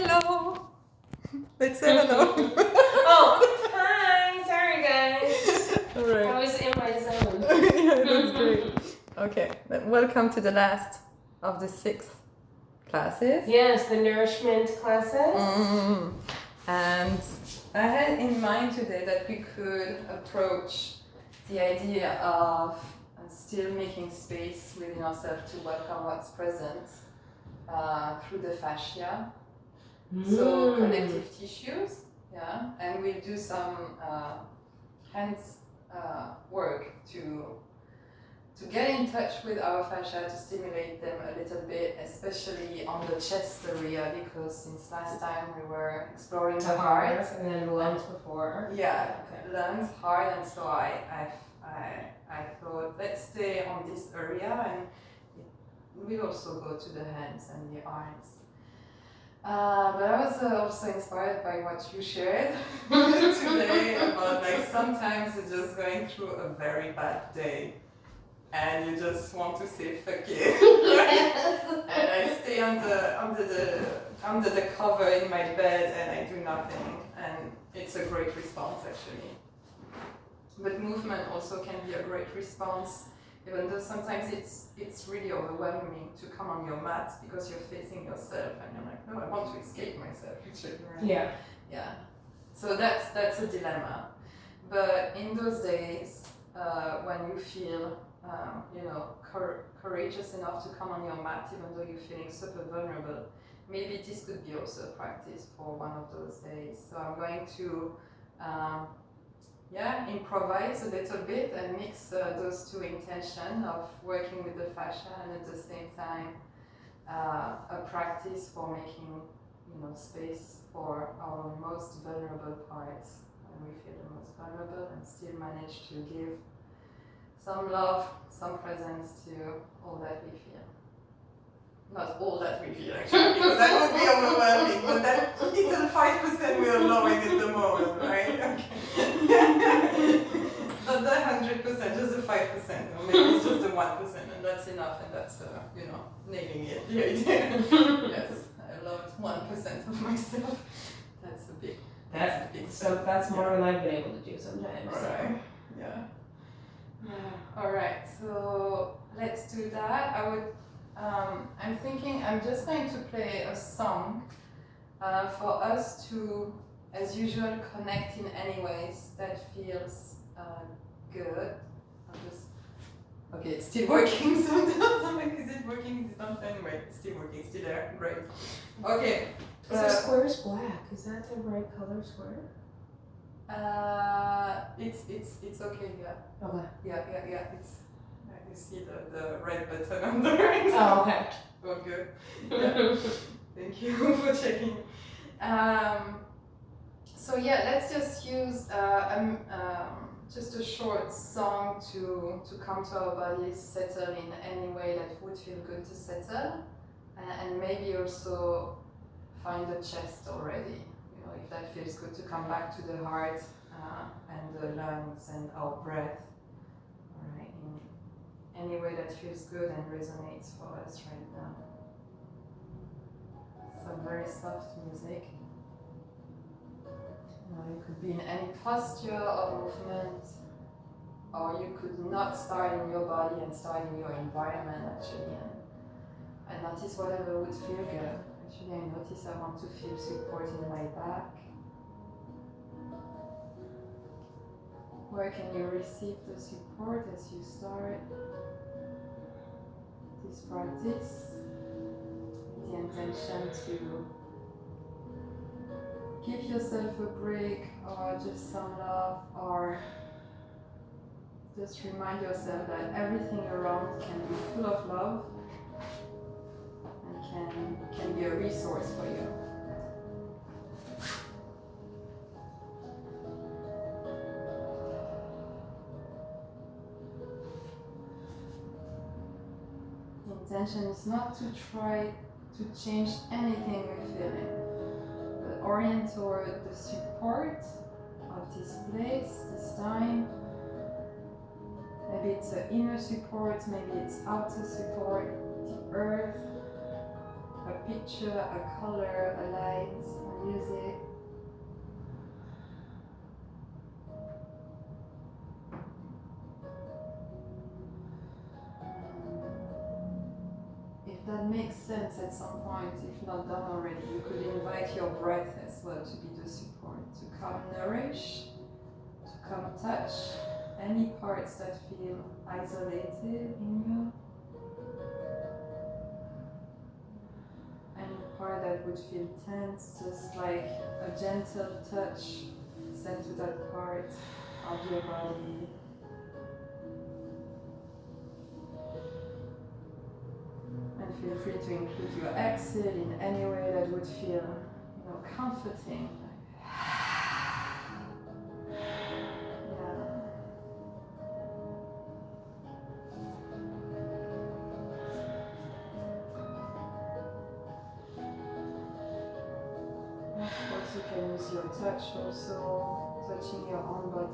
Hello. Let's say hello. Oh, hi. Sorry, guys. All right. I was in my zone. Yeah, that's great. Okay, then welcome to the last of the 6 classes. Yes, the nourishment classes. And I had in mind today that we could approach the idea of still making space within ourselves to welcome what's present through the fascia. So connective tissues, yeah, and we'll do some hands work to get in touch with our fascia, to stimulate them a little bit, especially on the chest area, because since last time we were exploring the heart and then lungs before. Yeah, okay. Lungs, heart, and so I thought let's stay on this area, and we'll also go to the hands and the arms. But I was also inspired by what you shared today about like sometimes you're just going through a very bad day and you just want to say fuck it. And I stay under the cover in my bed and I do nothing, and it's a great response actually. But movement also can be a great response, even though sometimes it's really overwhelming to come on your mat because you're facing yourself and you're like, no, I want to escape myself. Right? Yeah. So that's a dilemma. But in those days, when you feel, courageous enough to come on your mat, even though you're feeling super vulnerable, maybe this could be also a practice for one of those days. So I'm going to improvise a little bit and mix those two intentions of working with the fascia and at the same time a practice for making space for our most vulnerable parts when we feel the most vulnerable, and still manage to give some love, some presence to all that we feel. Not all that we feel actually, because that would be overwhelming, but that little 5% we are allowing at the moment, right? Okay. Not the 100%, just the 5%, or maybe it's just the 1%, and that's enough, and that's, nailing it, the idea. Yes, I love 1% of myself. That's a big So that's more than I've been able to do sometimes. Right, yeah. Alright, so let's do that. I'm thinking I'm just going to play a song for us to, as usual, connect in any ways that feels good. Okay, it's still working sometimes. I'm like, is it working? Is it not? Anyway, it's still working, still there. Great. Okay. The square is black. Is that the right color square? It's okay, yeah. Okay. Yeah. It's you see the red button on the right. Oh, okay. Oh, good. Yeah. Thank you for checking. So yeah, let's just use just a short song to come to our bodies, settle in any way that would feel good to settle, and maybe also find the chest already. If that feels good, to come back to the heart and the lungs and our breath. All right, in any way that feels good and resonates for us right now. Some very soft music. You could be in any posture or movement, or you could not start in your body and start in your environment actually, and notice whatever would feel good. Actually, I notice I want to feel support in my back. Where can you receive the support as you start this practice? The intention to give yourself a break, or just some love, or just remind yourself that everything around can be full of love and can be a resource for you. The intention is not to try to change anything we're feeling, but orient toward the support of this place, this time. Maybe it's an inner support, maybe it's outer support, the earth, a picture, a color, a light. that makes sense at some point, if not done already, you could invite your breath as well to be the support, to come nourish, to come touch any parts that feel isolated in you, any part that would feel tense, just like a gentle touch sent to that part of your body. And feel free to include your exhale in any way that would feel, comforting. Of course, you can use your touch also, touching your own body.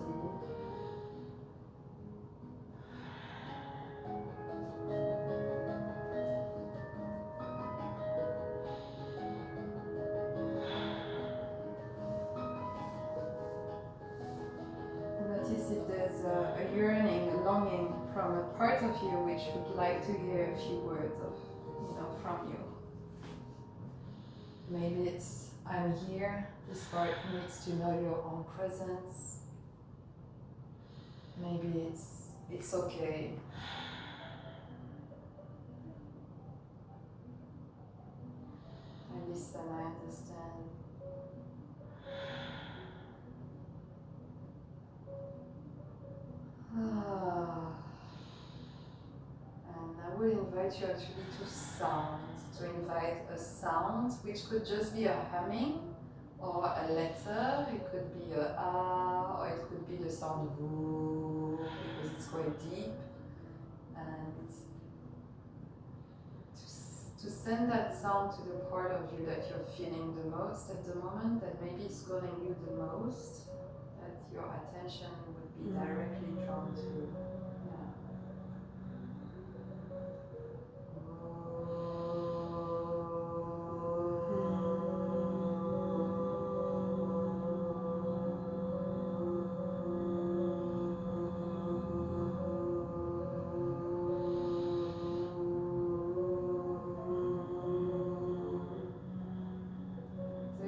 Notice if there's a yearning, a longing from a part of you which would like to hear a few words of, from you. Maybe it's, I'm here, this part needs to know your own presence. Maybe it's okay. I listen, I understand. And I will invite you actually to sound, to invite a sound which could just be a humming or a letter. It could be a ah, or it could be the sound woo, because it's quite deep. And to send that sound to the part of you that you're feeling the most at the moment, that maybe is calling you the most, that your attention would be directly drawn to.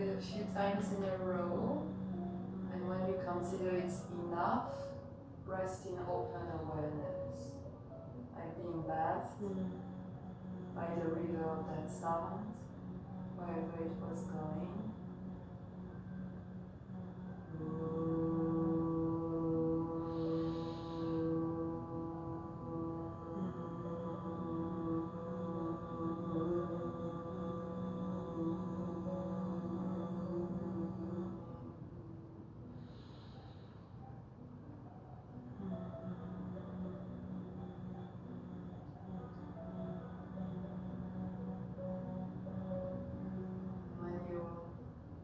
A few times in a row, and when you consider it's enough, rest in open awareness, like being bathed by the river of that sound, wherever it was going.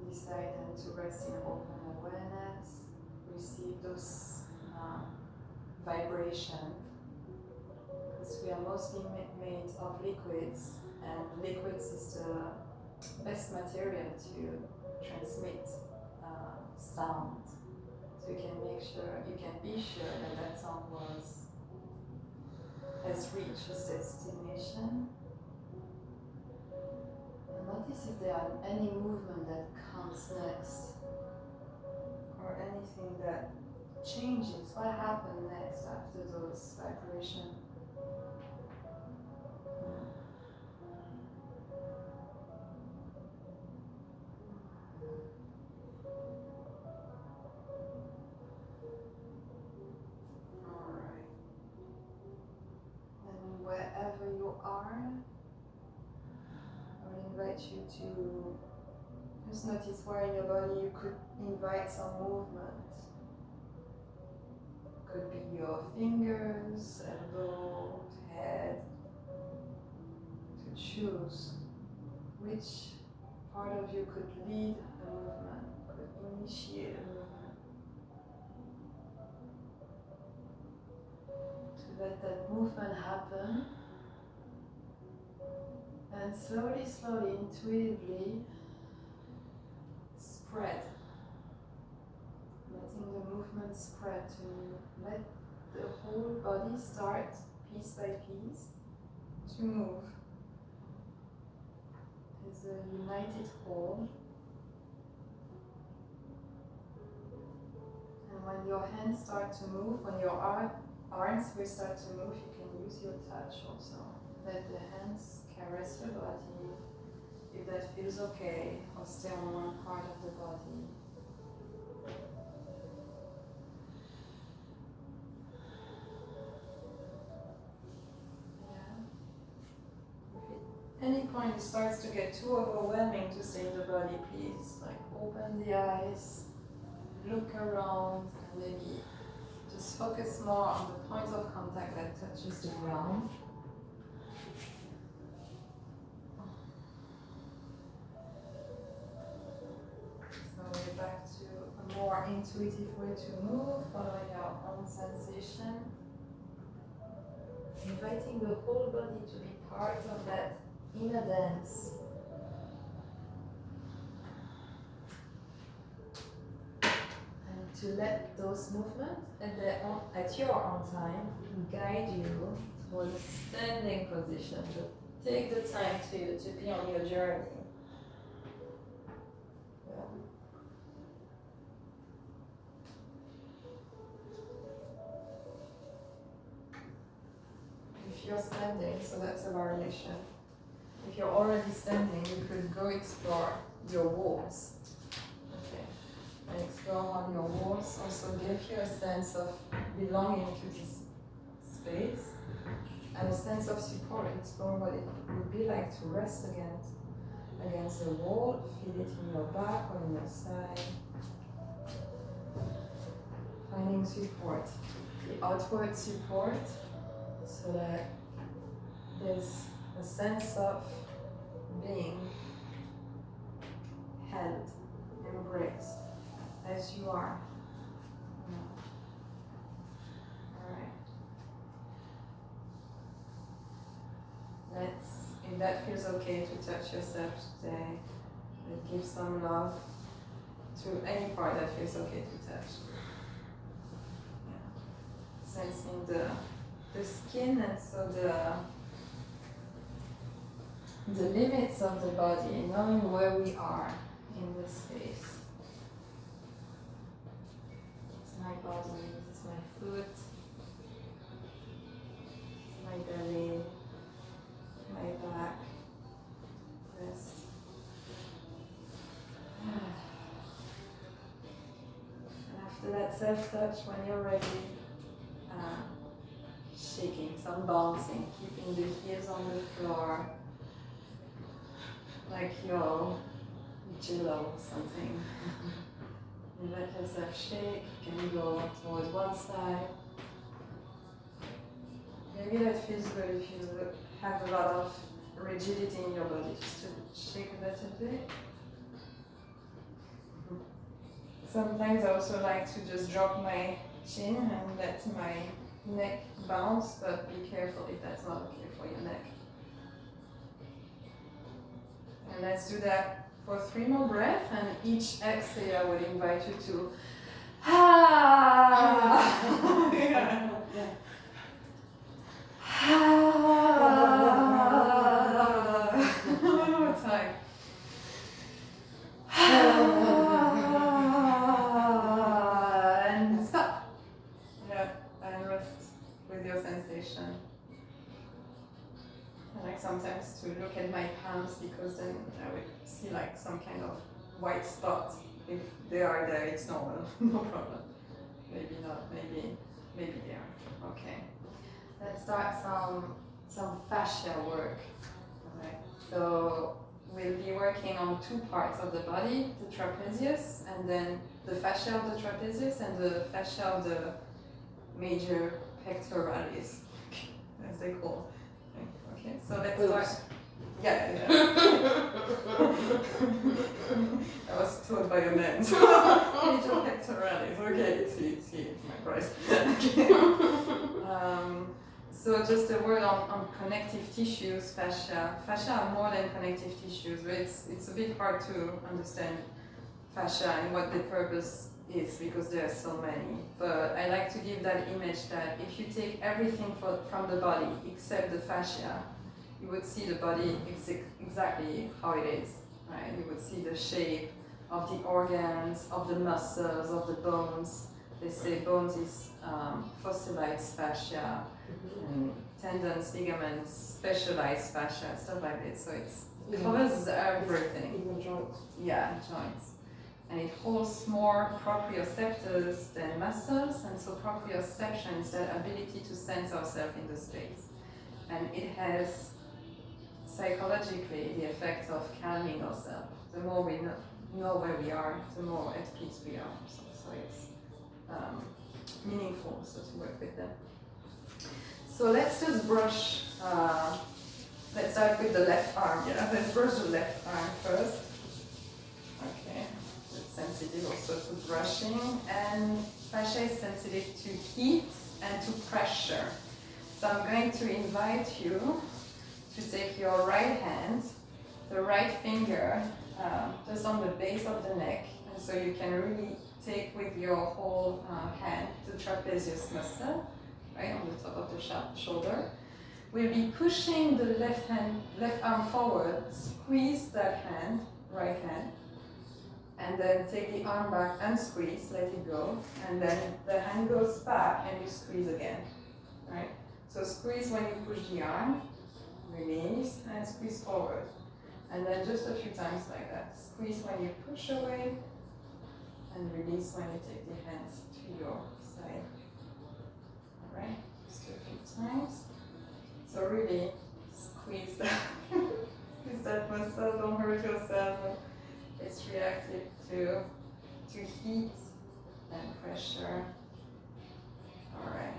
Decide then to rest in open awareness, receive those vibrations, because we are mostly made of liquids, and liquids is the best material to transmit sound. So you can be sure that that sound has reached its destination. Notice if there are any movement that comes next, or anything that changes. What happened next after those vibrations? Alright. And wherever you are, I would invite you to just notice where in your body you could invite some movement. Could be your fingers, elbow, head. To choose which part of you could lead a movement, could initiate a movement. To let that movement happen. And slowly, intuitively spread. Letting the movement spread to let the whole body start piece by piece to move. a united whole. And when your hands start to move, when your arms will start to move, you can use your touch also. Let the hands caress your body, if that feels okay, or stay on one part of the body. At any point it starts to get too overwhelming to stay in the body, please open the eyes, look around, and maybe just focus more on the point of contact that touches the ground. So we're back to a more intuitive way to move, following our own sensation. Inviting the whole body to be part of that inner dance. And to let those movements at your own time guide you towards a standing position. So take the time to be on your journey. If you're standing, so that's a variation. If you're already standing, you could go explore your walls. Okay. And explore on your walls also give you a sense of belonging to this space and a sense of support. Explore what it would be like to rest against the wall, feel it in your back or in your side. Finding support, the outward support, so that there's a sense of being held, embraced, as you are. Alright. If that feels okay to touch yourself today, give some love to any part that feels okay to touch. Yeah. Sensing the skin, and so the limits of the body, knowing where we are in this space. It's my body, it's my foot, it's my belly, my back, wrist. And after that self-touch, when you're ready, shaking, some bouncing, keeping the heels on the floor, like your jello or something. You let yourself shake, you can go towards one side. Maybe that feels good if you have a lot of rigidity in your body, just to shake a little bit. Sometimes I also like to just drop my chin and let my neck bounce, but be careful if that's not okay for your neck. And let's do that for 3 more breaths, and each exhale I would invite you to one more time. And stop. Yeah, and rest with your sensation. I like sometimes to look at my palms, because then I would see like some kind of white spot. If they are there, it's normal, no problem. Maybe not, maybe they are. Okay. Let's start some fascia work. Alright. So we'll be working on 2 parts of the body, the trapezius, and then the fascia of the trapezius and the fascia of the major pectoralis, as they call. Okay, so let's start. Yeah. I was told by a man. Major pectoralis. Okay, it's my price. Okay. So just a word on connective tissues, fascia. Fascia are more than connective tissues, but it's a bit hard to understand fascia and what the purpose is, because there are so many. But I like to give that image that if you take everything from the body except the fascia, you would see the body exactly how it is, right? You would see the shape of the organs, of the muscles, of the bones. They say bones is fossilized fascia, and tendons, ligaments, specialized fascia, stuff like this. So it covers everything. Even joints. Yeah, joints. And it holds more proprioceptors than muscles, and so proprioception is that ability to sense ourselves in the space. And it has psychologically the effect of calming ourselves. The more we know where we are, the more at peace we are. So it's meaningful to work with them. So let's just brush, let's start with the left arm. Yeah, let's brush the left arm first. Okay, it's sensitive also to brushing, and fascia is sensitive to heat and to pressure. So I'm going to invite you to take your right hand, the right finger, just on the base of the neck, and so you can really take with your whole hand the trapezius muscle, right on the top of the shoulder. We'll be pushing the left arm forward, squeeze that hand, right hand, and then take the arm back and squeeze, let it go, and then the hand goes back and you squeeze again, right? So squeeze when you push the arm, release, and squeeze forward. And then just a few times like that. Squeeze when you push away, and release when you take the hands to your side. Alright, just a few times. So really squeeze that, squeeze that muscle, don't hurt yourself. It's reactive to heat and pressure. Alright.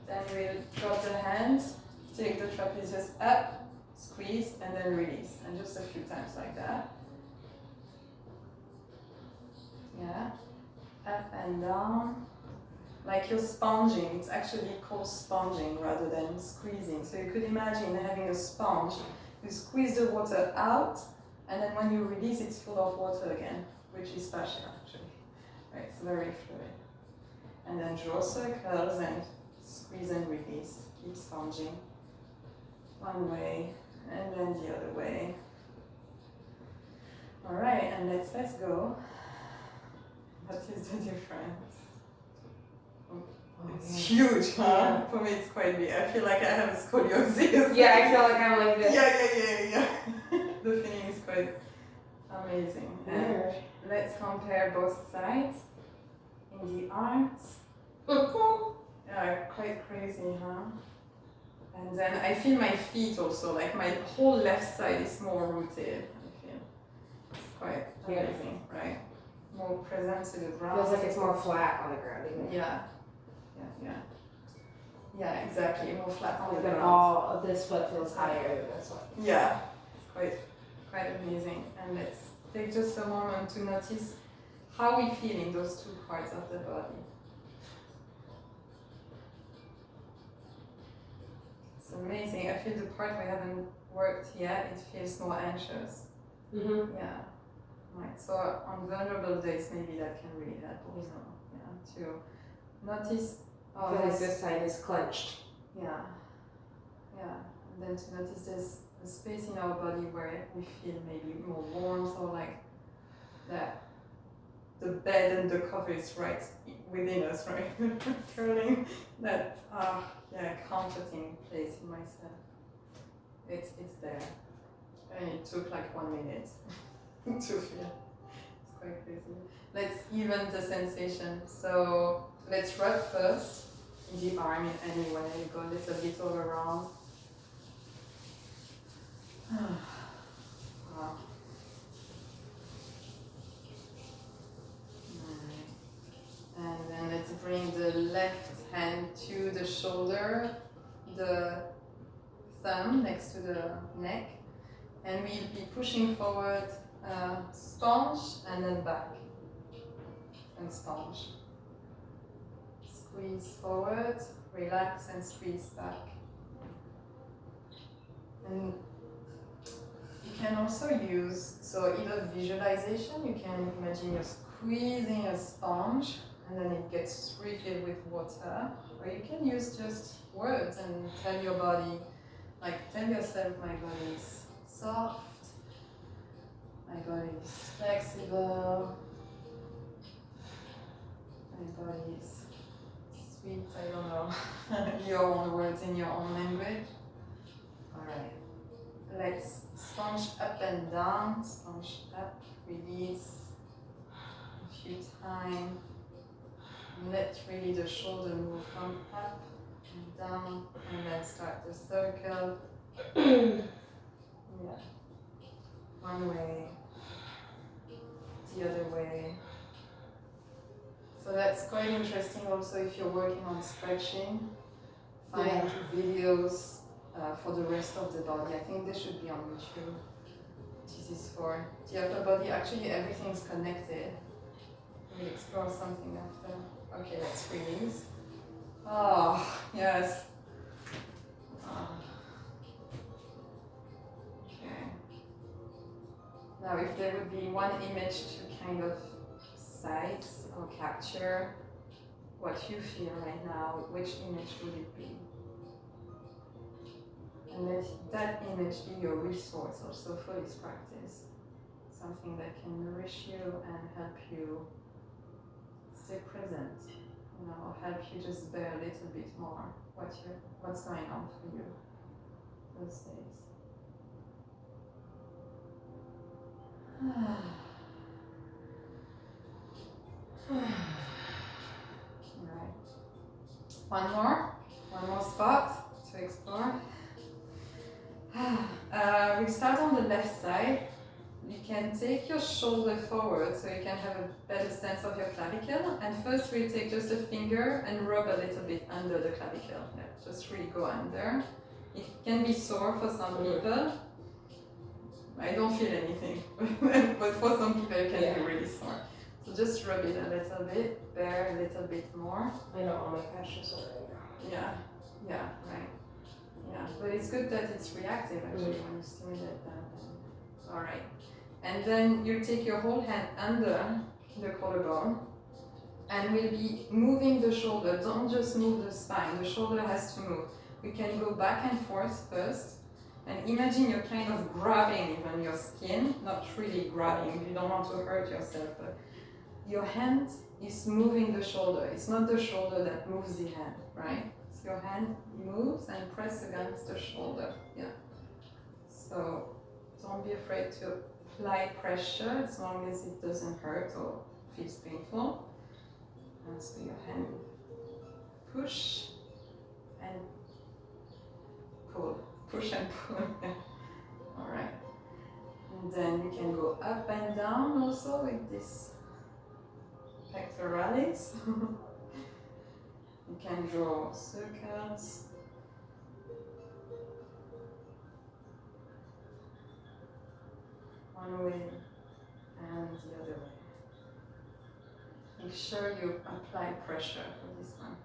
Then we'll drop the hands, take the trapezius up, squeeze, and then release. And just a few times like that. Yeah. Up and down. Like you're sponging. It's actually called sponging rather than squeezing. So you could imagine having a sponge. You squeeze the water out, and then when you release, it's full of water again, which is fascia actually. Right, it's very fluid. And then draw circles and squeeze and release. Keep sponging. One way, and then the other way. Alright, and let's go. What is the difference? It's huge, huh? Yeah. For me it's quite big. I feel like I have scoliosis. Yeah, I feel like I'm like this. Yeah. The feeling is quite amazing. And Weird. let's compare both sides in the arms. Yeah, quite crazy, huh? And then I feel my feet also, like my whole left side is more rooted, I feel. It's quite amazing, right? More present to the ground. Feels like it's more flat on the ground even. Yeah, exactly, more flat on the Even ground. all of this foot feels higher than this one. Yeah, it's quite amazing. And let's take just a moment to notice how we feel in those two parts of the body. It's amazing. I feel the part we haven't worked yet, it feels more anxious. Mm-hmm. Yeah. Right. So on vulnerable days, maybe that can really help also. Yeah. To notice. I feel like this side is clenched. Yeah. And then to notice there's a space in our body where we feel maybe more warmth, or like that the bed and the cover is right within us, right? Curling that comforting place in myself. It's there. And it took like 1 minute to feel. It's quite crazy. Let's even the sensation. So let's rub first in the arm in any way. Go a little bit all around. Wow. And then let's bring the left hand to the shoulder, the thumb next to the neck, and we'll be pushing forward, sponge, and then back, and sponge. Squeeze forward, relax, and squeeze back. And you can also use, so either visualization, you can imagine you're squeezing a sponge, and then it gets refilled with water, or you can use just words and tell your body, Like tell yourself, my body is soft, my body is flexible, my body is sweet, I don't know, your own words in your own language. Alright, let's sponge up and down, sponge up, release a few times. Let really the shoulder move from up and down, and then start the circle. Yeah. One way, the other way. So that's quite interesting also if you're working on stretching. Find videos for the rest of the body. I think they should be on YouTube. This is for the upper body. Actually, everything's connected. We'll explore something after. Okay, let's release. Oh, yes. Okay. Now, if there would be one image to kind of size or capture what you feel right now, which image would it be? And let that image be your resource also for this practice. Something that can nourish you and help you stay present, you know, help you just bear a little bit more what's going on for you those days. Alright. One more spot to explore. We start on the left side. You can take your shoulder forward so you can have a better sense of your clavicle. And first we take just a finger and rub a little bit under the clavicle. Yeah, just really go under. It can be sore for some people. I don't feel anything, but for some people it can be really sore. So just rub it a little bit, bear a little bit more. I know all my fascia sore right now. Yeah, right. Yeah, but it's good that it's reactive actually when you stimulate that. Alright. And then you take your whole hand under the collarbone and we'll be moving the shoulder. Don't just move the spine, the shoulder has to move. We can go back and forth first. And imagine you're kind of grabbing even your skin, not really grabbing, you don't want to hurt yourself, but your hand is moving the shoulder. It's not the shoulder that moves the hand, right? It's your hand moves and press against the shoulder. Yeah. So don't be afraid to apply pressure as long as it doesn't hurt or feels painful. And so your hand push and pull. Push and pull. Alright. And then you can go up and down also with this pectoralis. You can draw circles. One way and the other way. Make sure you apply pressure for this one.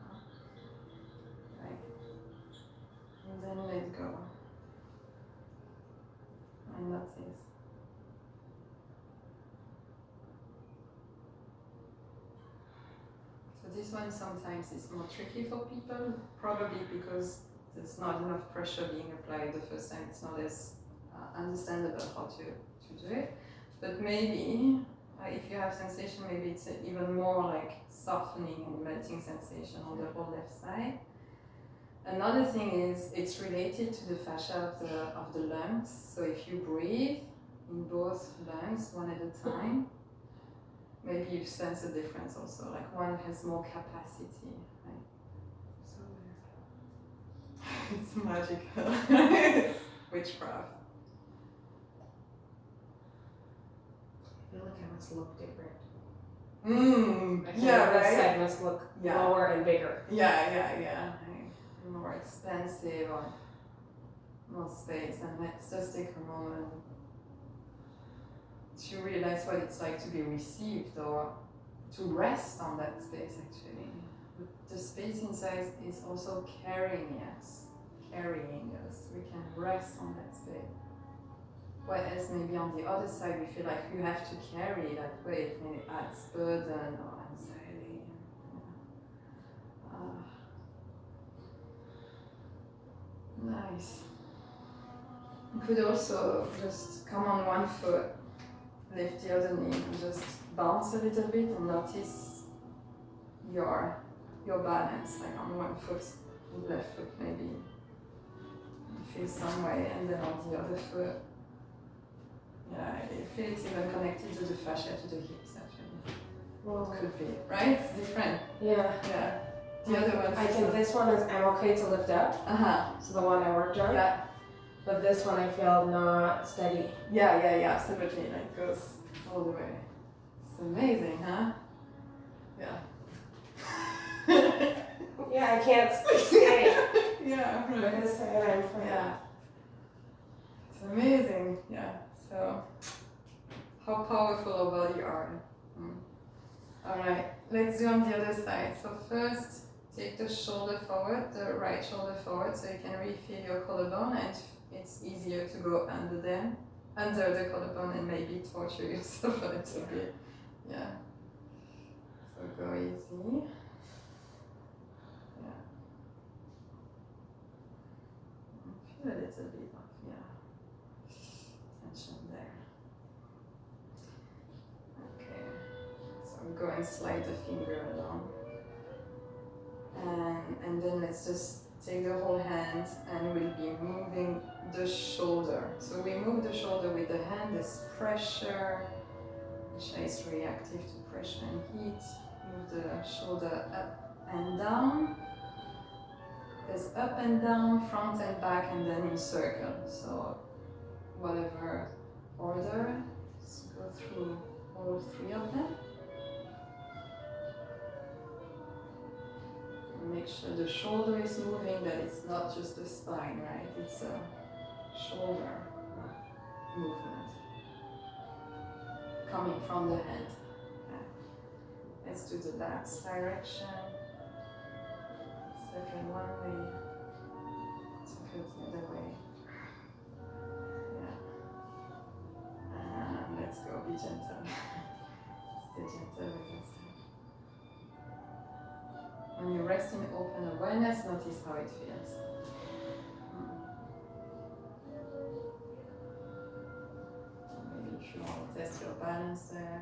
Right. And then let go. And notice. So this one sometimes is more tricky for people, probably because there's not enough pressure being applied the first time. It's not as understandable how to do it. But maybe, if you have sensation, maybe it's even more like softening and melting sensation on the whole left side. Another thing is, it's related to the fascia of the lungs. So if you breathe in both lungs, one at a time, maybe you sense a difference also, like one has more capacity, right? So it's magical. It's witchcraft. I feel like I must look different. Yeah, right? This side must look lower and bigger. Yeah. More expensive or more space, and let's just take a moment to realize what it's like to be received or to rest on that space actually. The space inside is also carrying us. We can rest on that space. Whereas maybe on the other side we feel like you have to carry that weight and it adds burden or anxiety. Nice. You could also just come on one foot, lift the other knee, and just bounce a little bit and notice your balance, like on one foot, left foot maybe. You feel some way, and then on the other foot. Yeah, I feel it's even connected to the fascia, to the hips actually. Well, Could be, right? It's different. yeah. Yeah. The other one. I think this one is I'm okay to lift up. So the one I worked on. Yeah. But this one I feel not steady. Yeah, absolutely. Like goes all the way. It's amazing, huh? Yeah. Yeah, I can't stay. Yeah, But right. this side I'm fine. Yeah. It's amazing. Yeah. So how powerful our body are. Alright, let's do on the other side. So first take the shoulder forward, the right shoulder forward, so you can really feel your collarbone, and it's easier to go under the collarbone, and maybe torture yourself a little bit. Yeah. So go easy. Yeah. Feel a little bit of tension there. Okay. So go and slide the finger along. And then let's just take the whole hand, and we'll be moving the shoulder. So we move the shoulder with the hand, there's pressure, which is reactive to pressure and heat. Move the shoulder up and down. There's up and down, front and back, and then in circle. So whatever order, let's go through all three of them. Make sure the shoulder is moving, that it's not just the spine, right? It's a shoulder movement coming from the head. Okay. Let's do the last direction. Circle one way, circle the other way. Yeah. And let's go, be gentle. Stay gentle with us. When you rest in open awareness, notice how it feels. Maybe if you want to test your balance there.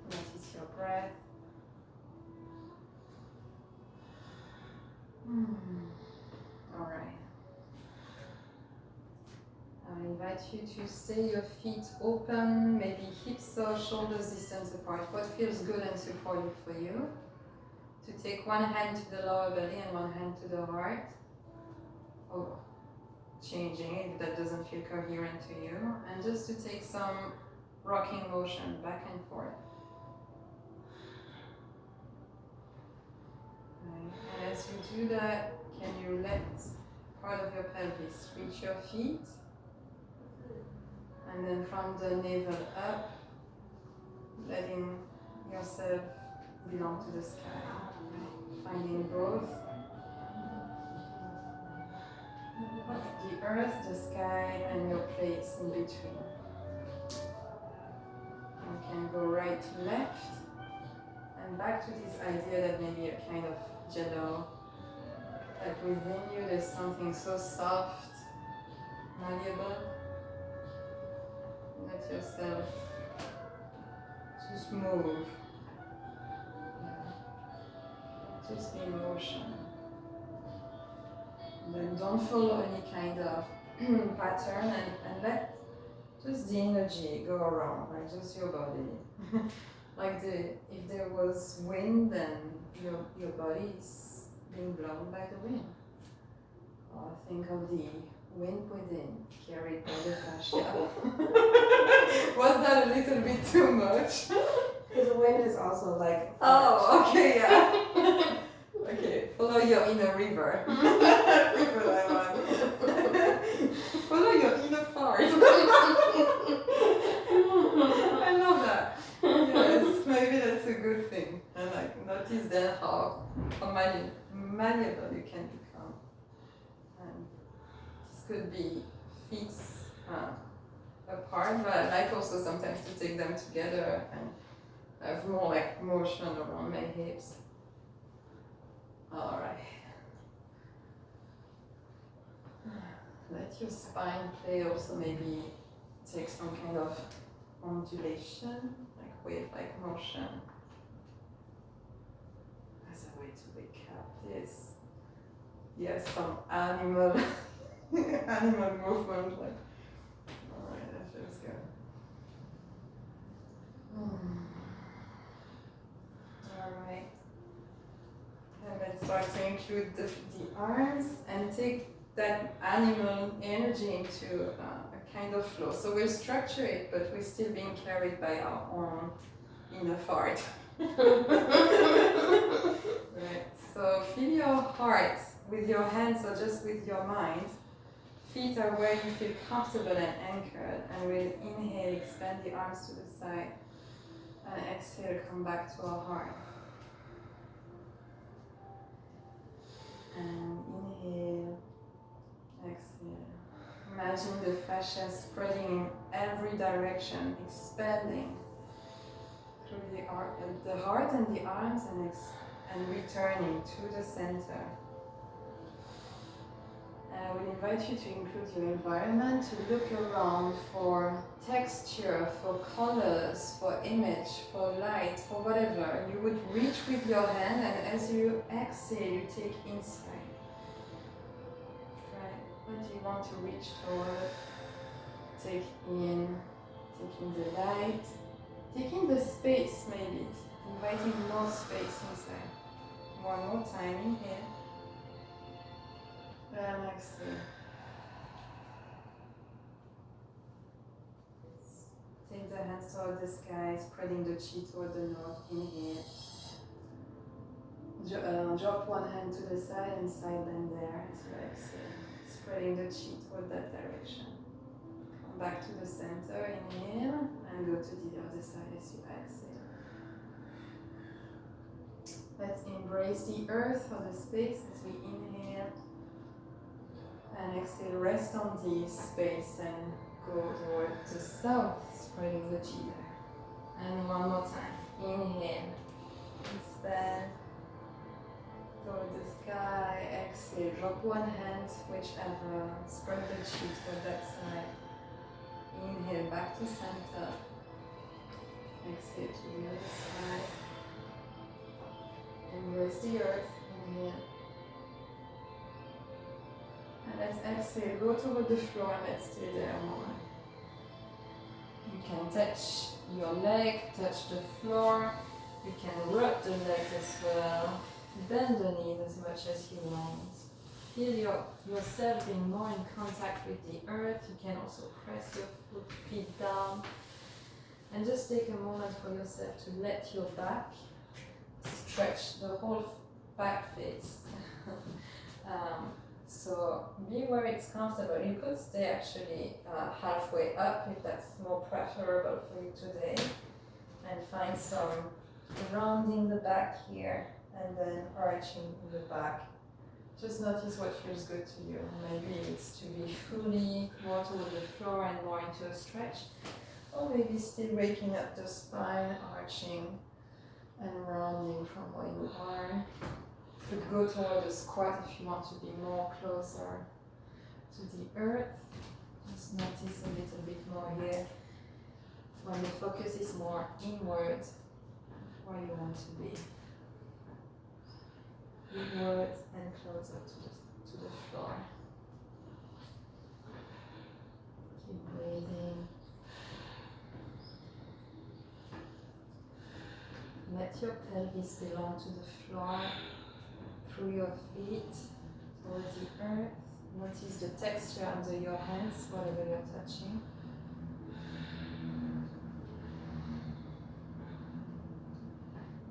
Notice your breath. Alright. I invite you to stay your feet open, maybe hips or shoulders distance apart. What feels good and supportive for you? To take one hand to the lower belly and one hand to the heart. Or changing if that doesn't feel coherent to you. And just to take some rocking motion back and forth. And as you do that, can you let part of your pelvis reach your feet? And then from the navel up, letting yourself belong to the sky. Finding both the earth, the sky, and your place in between. You can go right to left, and back to this idea that maybe a kind of jello, that within you there's something so soft, malleable. Let yourself just move. Yeah. Just be in motion. And then don't follow any kind of pattern, and let just the energy go around, like just your body. Like if there was wind, then your body is being blown by the wind. Or think of the wind within, carried by the fascia. Was that a little bit too much? Because the wind is also like... Oh, okay, yeah. Okay, follow your inner river. River Taiwan. Follow your inner fart. I love that. Yes, maybe that's a good thing. And like notice then how malleable you can become. And this could be feet apart, but I like also sometimes to take them together and have more like motion around my hips. Alright. Let your spine play also, maybe take some kind of ondulation, like wave-like motion. As a way to wake up this. Yes, some animal animal movement, like. Alright, that feels good. Alright. And let's start to include the arms and take that animal energy into a kind of flow. So we'll structure it, but we're still being carried by our own inner fart. Right. So feel your heart with your hands or just with your mind. Feet are where you feel comfortable and anchored. And we'll inhale, expand the arms to the side. And exhale, come back to our heart. And inhale, exhale. Imagine the fascia spreading in every direction, expanding through the heart and the arms, and returning to the center. And I would invite you to include your environment, to look around for texture, for colors, for image, for light, for whatever. You would reach with your hand, and as you exhale, you take insight. Right? What do you want to reach toward? Take in the light, take in the space maybe, inviting more space inside. One more time, inhale. And exhale. Take the hands toward the sky, spreading the chi toward the north. Inhale. Drop one hand to the side and side bend there as you exhale, spreading the chi toward that direction. Come back to the center, inhale, and go to the other side as you exhale. Let's embrace the earth or the space as we inhale. And exhale, rest on the space and go toward the south, spreading the chi there. And one more time. Inhale, expand toward the sky. Exhale, drop one hand, whichever. Spread the chi toward that side. Inhale, back to center. Exhale to the other side. Embrace the earth. Inhale. And let's exhale, go toward the floor and let's stay there a moment. You can touch your leg, touch the floor. You can rub the legs as well. Bend the knees as much as you want. Feel yourself being more in contact with the earth. You can also press your feet down. And just take a moment for yourself to let your back stretch the whole back face. So be where it's comfortable. You could stay actually halfway up if that's more preferable for you today. And find some rounding the back here and then arching the back. Just notice what feels good to you. Maybe it's to be fully more toward the floor and more into a stretch. Or maybe still waking up the spine, arching and rounding from where you are. You could go toward a squat if you want to be more closer to the earth. Just notice a little bit more here. When the focus is more inward, where you want to be. Inward and closer to the floor. Keep breathing. Let your pelvis belong to the floor. Through your feet, towards the earth. Notice the texture under your hands, whatever you're touching.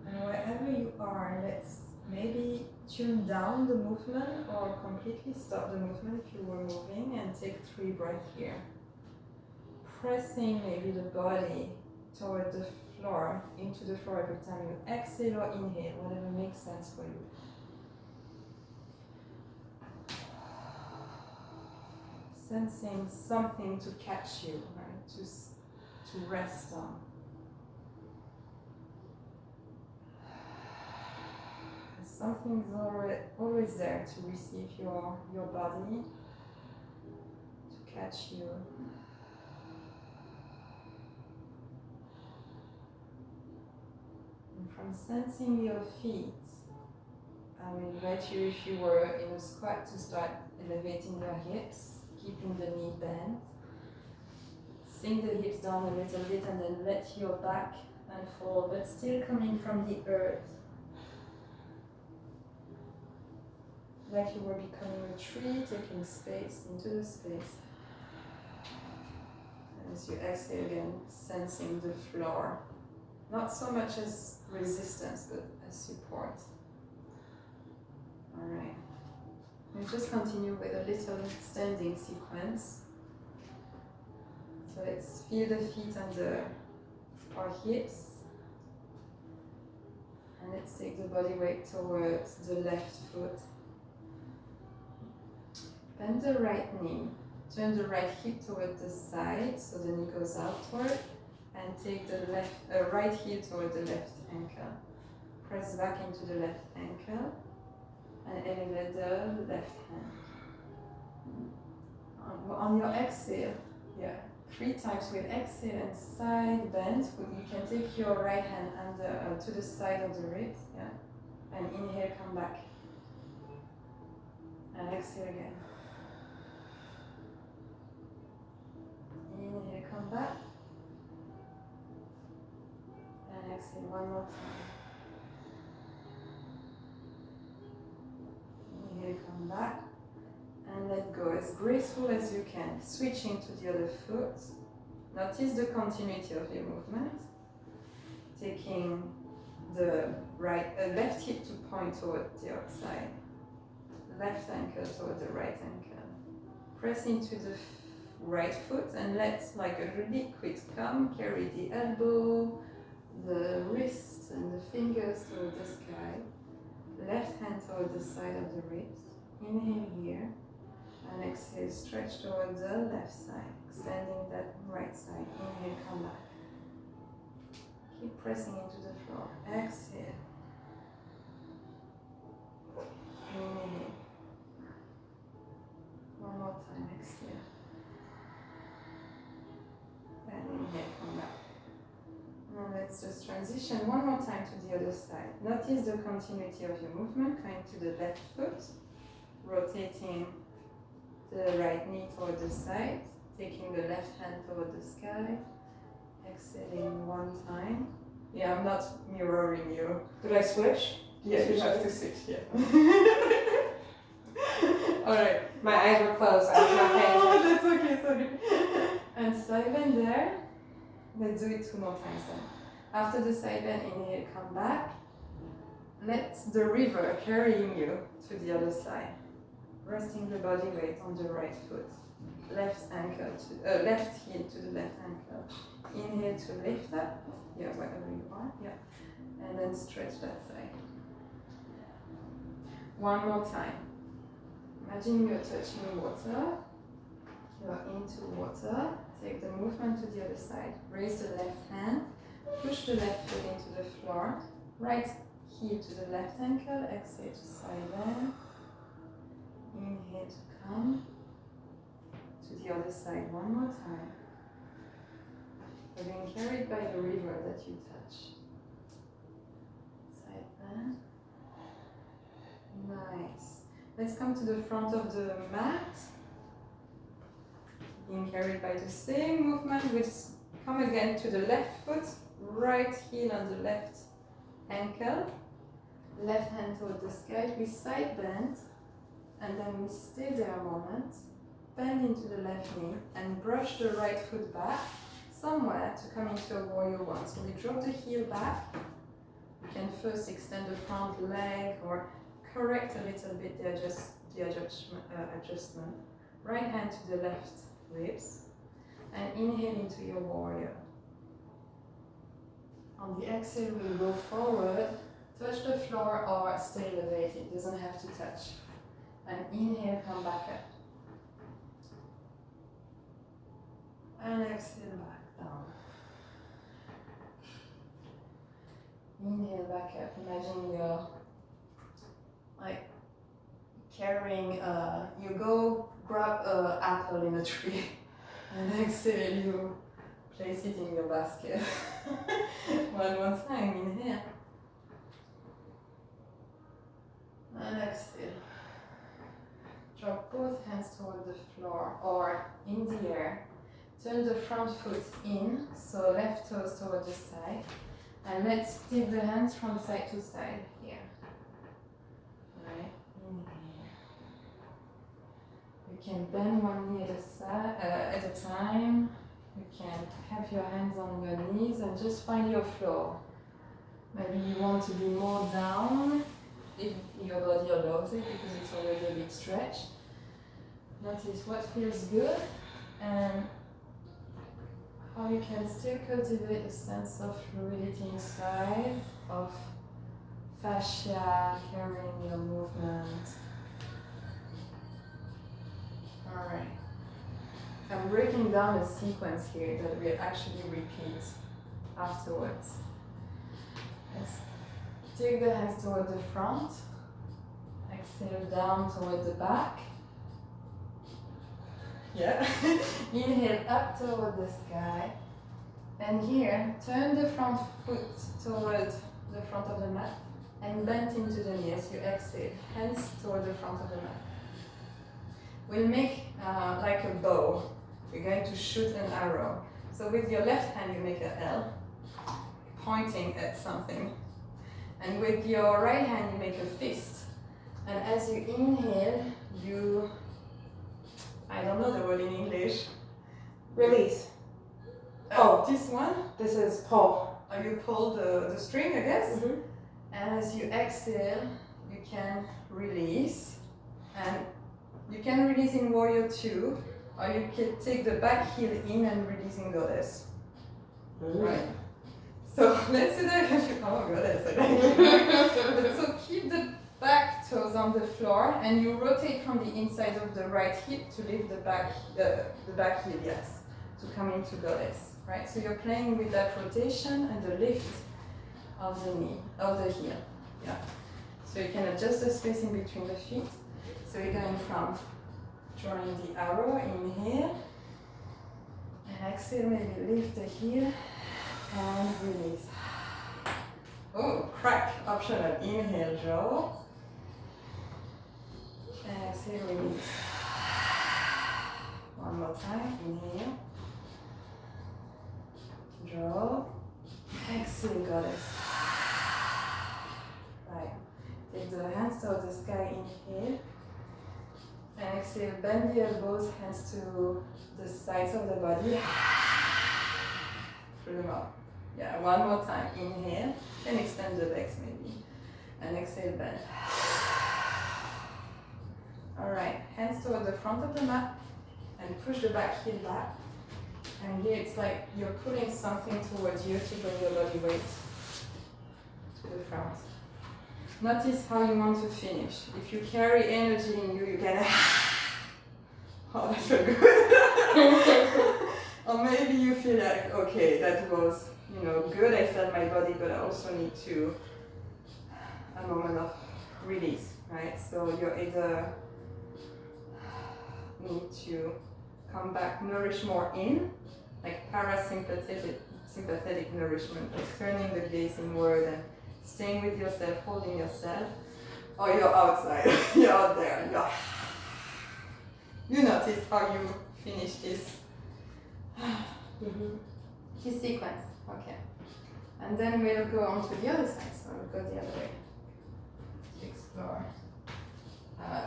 And wherever you are, let's maybe tune down the movement or completely stop the movement if you were moving and take 3 breaths here. Pressing maybe the body toward the floor, into the floor every time you exhale or inhale, whatever makes sense for you. Sensing something to catch you, right? To rest on. Something is always there to receive your body, to catch you. And from sensing your feet, I will invite you, if you were in a squat, to start elevating your hips, keeping the knee bent. Sink the hips down a little bit and then let your back unfold, but still coming from the earth. Like you were becoming a tree, taking space into the space. And as you exhale again, sensing the floor. Not so much as resistance, but as support. Alright. We'll just continue with a little standing sequence. So let's feel the feet under our hips. And let's take the body weight towards the left foot. Bend the right knee. Turn the right hip toward the side, so the knee goes outward. And take the right heel toward the left ankle. Press back into the left ankle. And elevate the left hand. On your exhale, 3 times with exhale and side bend. You can take your right hand under to the side of the ribs, and inhale, come back, and exhale again. Inhale, come back, and exhale one more time. Inhale, come back. And let go as graceful as you can, switching to the other foot. Notice the continuity of your movement. Taking the left hip to point toward the outside, left ankle toward the right ankle. Press into the right foot and let like a liquid come, carry the elbow, the wrist and the fingers toward the sky. Left hand toward the side of the ribs. Inhale here. And exhale, stretch toward the left side, extending that right side. Inhale, come back. Keep pressing into the floor. Exhale. Inhale. One more time, exhale. And inhale, come back. Now let's just transition one more time to the other side. Notice the continuity of your movement, coming to the left foot, rotating the right knee toward the side, taking the left hand toward the sky, exhaling one time. Yeah, I'm not mirroring you. Did I switch? Yeah, you have to switch, yeah. Alright. My eyes were closed, I was not paying attention. That's okay, sorry. And side bend there. Let's do it 2 more times then. After the side bend, inhale, come back. Let the river carrying you to the other side. Resting the body weight on the right foot. Left heel to the left ankle. Inhale to lift up. Yeah, wherever you are. Yeah. And then stretch that side. One more time. Imagine you're touching water. You're into water. Take the movement to the other side. Raise the left hand. Push the left foot into the floor. Right heel to the left ankle. Exhale to side bend. Inhale to come to the other side one more time. You're being carried by the river that you touch. Side bend. Nice. Let's come to the front of the mat. Being carried by the same movement, which come again to the left foot, right heel on the left ankle, left hand toward the sky. We side bend. And then we stay there a moment, bend into the left knee and brush the right foot back somewhere to come into a warrior one. So we drop the heel back. You can first extend the front leg or correct a little bit the adjustment. Right hand to the left ribs and inhale into your warrior. On the exhale, we'll go forward, touch the floor or stay elevated. It doesn't have to touch. And inhale, come back up. And exhale back down. Inhale back up. Imagine you're like carrying you go grab an apple in a tree and exhale you place it in your basket. One more time, inhale. And exhale. Drop both hands toward the floor or in the air. Turn the front foot in, so left toes toward the side. And let's tip the hands from side to side here. Right, inhale. You can bend one knee at a time. You can have your hands on your knees and just find your flow. Maybe you want to be more down if your body allows it because it's already a bit stretched. Notice what feels good and how you can still cultivate a sense of fluidity inside, of fascia carrying your movement. Alright. I'm breaking down a sequence here that we'll actually repeat afterwards. Let's take the hands toward the front, exhale down toward the back. Yeah. Inhale up toward the sky. And here, turn the front foot toward the front of the mat and bend into the knee as you exhale. Hands toward the front of the mat. We'll make like a bow. We're going to shoot an arrow. So with your left hand you make an L, pointing at something. And with your right hand you make a fist. And as you inhale, you, I don't know the word in English. Release. This one? This is pull. You pull the string, I guess. Mm-hmm. And as you exhale, you can release. And you can release in Warrior 2, or you can take the back heel in and release in Goddess. Right? So let's do that. Oh, Goddess, I like it. But so keep the back toes on the floor, and you rotate from the inside of the right hip to lift the back heel, yes, to come into Goddess. Right? So you're playing with that rotation and the lift of the knee, of the heel. Yeah. So you can adjust the spacing between the feet. So we're going from drawing the arrow, inhale, and exhale, maybe lift the heel and release. Oh, crack, optional, inhale, draw, and exhale, release. One more time, inhale, draw, exhale, Goddess. Right, take the hands toward the sky, inhale. And exhale, bend the elbows, hands to the sides of the body. Through the mouth. Yeah, one more time. Inhale, and extend the legs maybe. And exhale, bend. Alright, hands toward the front of the mat and push the back heel back. And here it's like you're pulling something towards you to bring your body weight to the front. Notice how you want to finish. If you carry energy in you, you can. Oh, that felt good. Or maybe you feel like, okay, that was, good. I felt my body, but I also need to a moment of release, right? So you either need to come back, nourish more in, like sympathetic nourishment, like turning the gaze inward and staying with yourself, holding yourself, or you're outside, you're out there, you notice how you finish this this sequence, okay. And then we'll go on to the other side, so we'll go the other way to explore.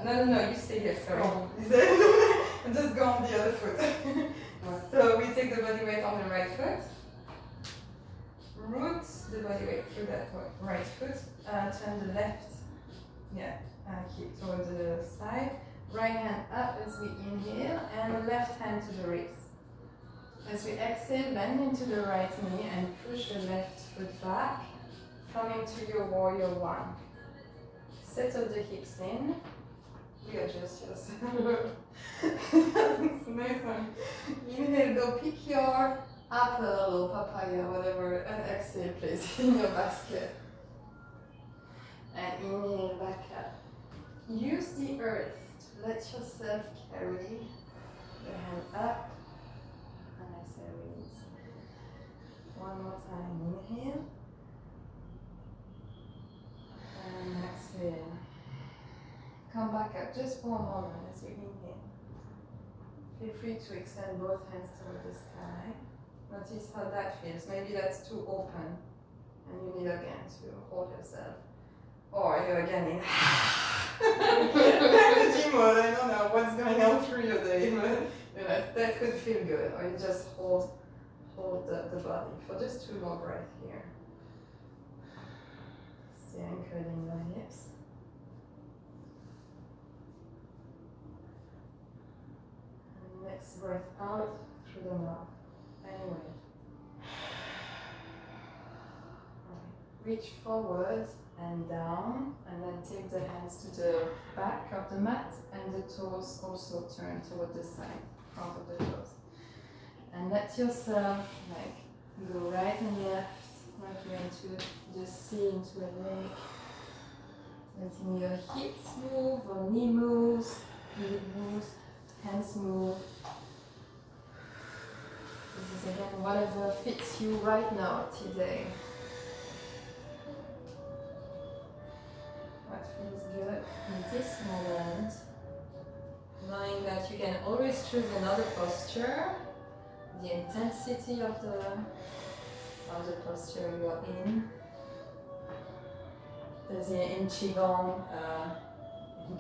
No, you stay here, sorry. And just go on the other foot. So we take the body weight on the right foot. Root the body weight through that right foot. Turn the left, keep towards the side. Right hand up as we inhale, and left hand to the wrist. As we exhale, bend into the right knee and push the left foot back, coming to your Warrior 1. Settle the hips in, readjust yourself. It's nice one. Inhale, go pick your apple or papaya, whatever, and exhale, place it in your basket. And inhale back up. Use the earth to let yourself carry the hand up. And exhale, release. One more time. Inhale. And exhale. Come back up just for a moment as you inhale. Feel free to extend both hands toward the sky. Notice how that feels. Maybe that's too open and you need again to hold yourself. Or you're again in energy mode. I don't know what's going on through your day, but you know, that could feel good. Or you just hold the body for just 2 more breaths here. Stay anchored in your hips. And next breath out through the mouth. Anyway. Reach forward and down, and then take the hands to the back of the mat, and the toes also turn toward the side, front of the toes. And let yourself go right and left, like you're into the sea, into a lake. Letting your hips move, or knee moves, leg moves, hands move. This is again whatever fits you right now today. What feels good in this moment, knowing that you can always choose another posture, the intensity of the posture you're in. There's in Qigong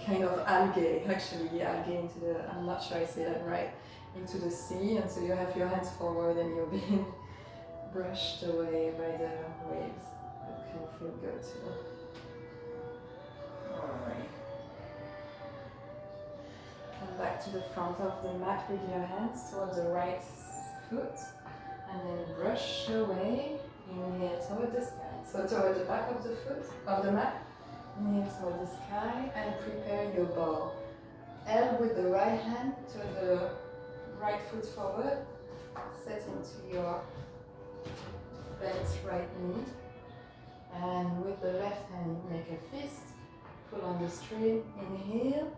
kind of algae, actually the algae into the, I'm not sure I say that right, into the sea, and so you have your hands forward and you're being brushed away by the waves. It can feel good too. Alright. Come back to the front of the mat with your hands towards the right foot, and then brush away. Inhale toward the sky. So toward the back of the foot, of the mat. Inhale toward the sky and prepare your bow. L with the right hand to the right foot forward. Set into your bent right knee. And with the left hand, make a fist. Pull on the string. Inhale.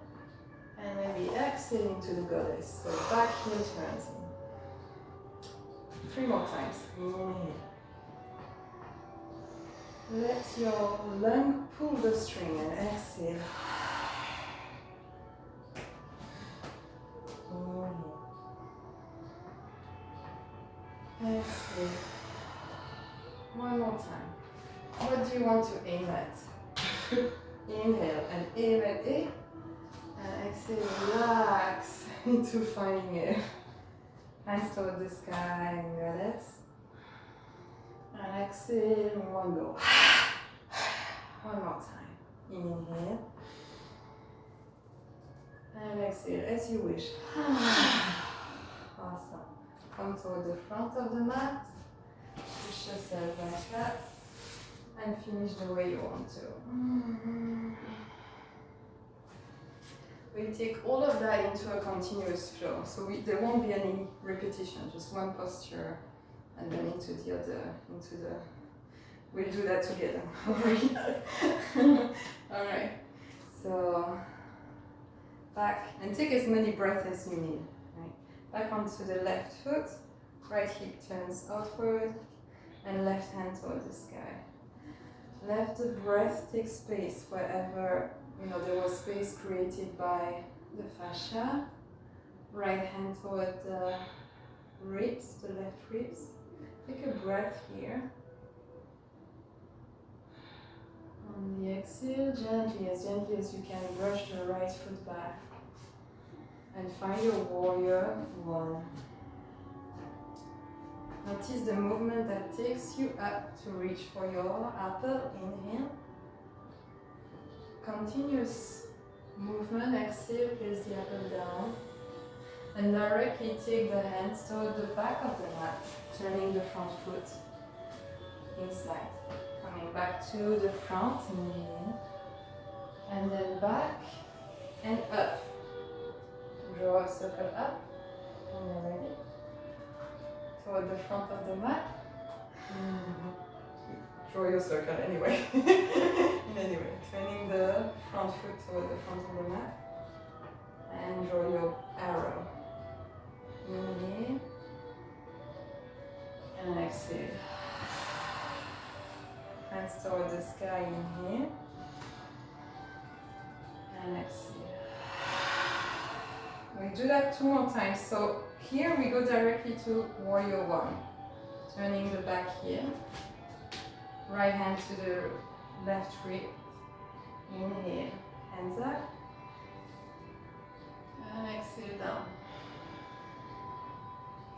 And maybe exhale into the goddess. So back heel turns in. 3 more times. Inhale. Let your lung pull the string and exhale. Inhale. Exhale. One more time. What do you want to aim at? Inhale and aim at it. And exhale, relax into finding it. Hands toward the sky and goddess. And exhale in one go. One more time. Inhale. And exhale as you wish. Awesome. Come toward the front of the mat. Push yourself like that. And finish the way you want to. We take all of that into a continuous flow. So there won't be any repetition, just one posture. And then into the other, we'll do that together. Alright, so back, and take as many breaths as you need. Right? Back onto the left foot, right hip turns outward, and left hand toward the sky. Let the breath take space wherever there was space created by the fascia. Right hand toward the ribs, the left ribs. Take a breath here. On the exhale, gently as you can, brush the right foot back. And find your warrior one. Notice the movement that takes you up to reach for your apple. Inhale. Continuous movement. Exhale, place the apple down. And directly take the hands toward the back of the mat, turning the front foot inside. Coming back to the front, inhale. And then back and up. Draw a circle up when you're ready. Toward the front of the mat. Draw your circle anyway. Anyway, turning the front foot toward the front of the mat. And draw your arrow. Inhale. And exhale. Hands toward the sky, inhale. And exhale. We do that 2 more times. So here we go directly to warrior one. Turning the back here. Right hand to the left rib. Inhale. Hands up. And exhale down.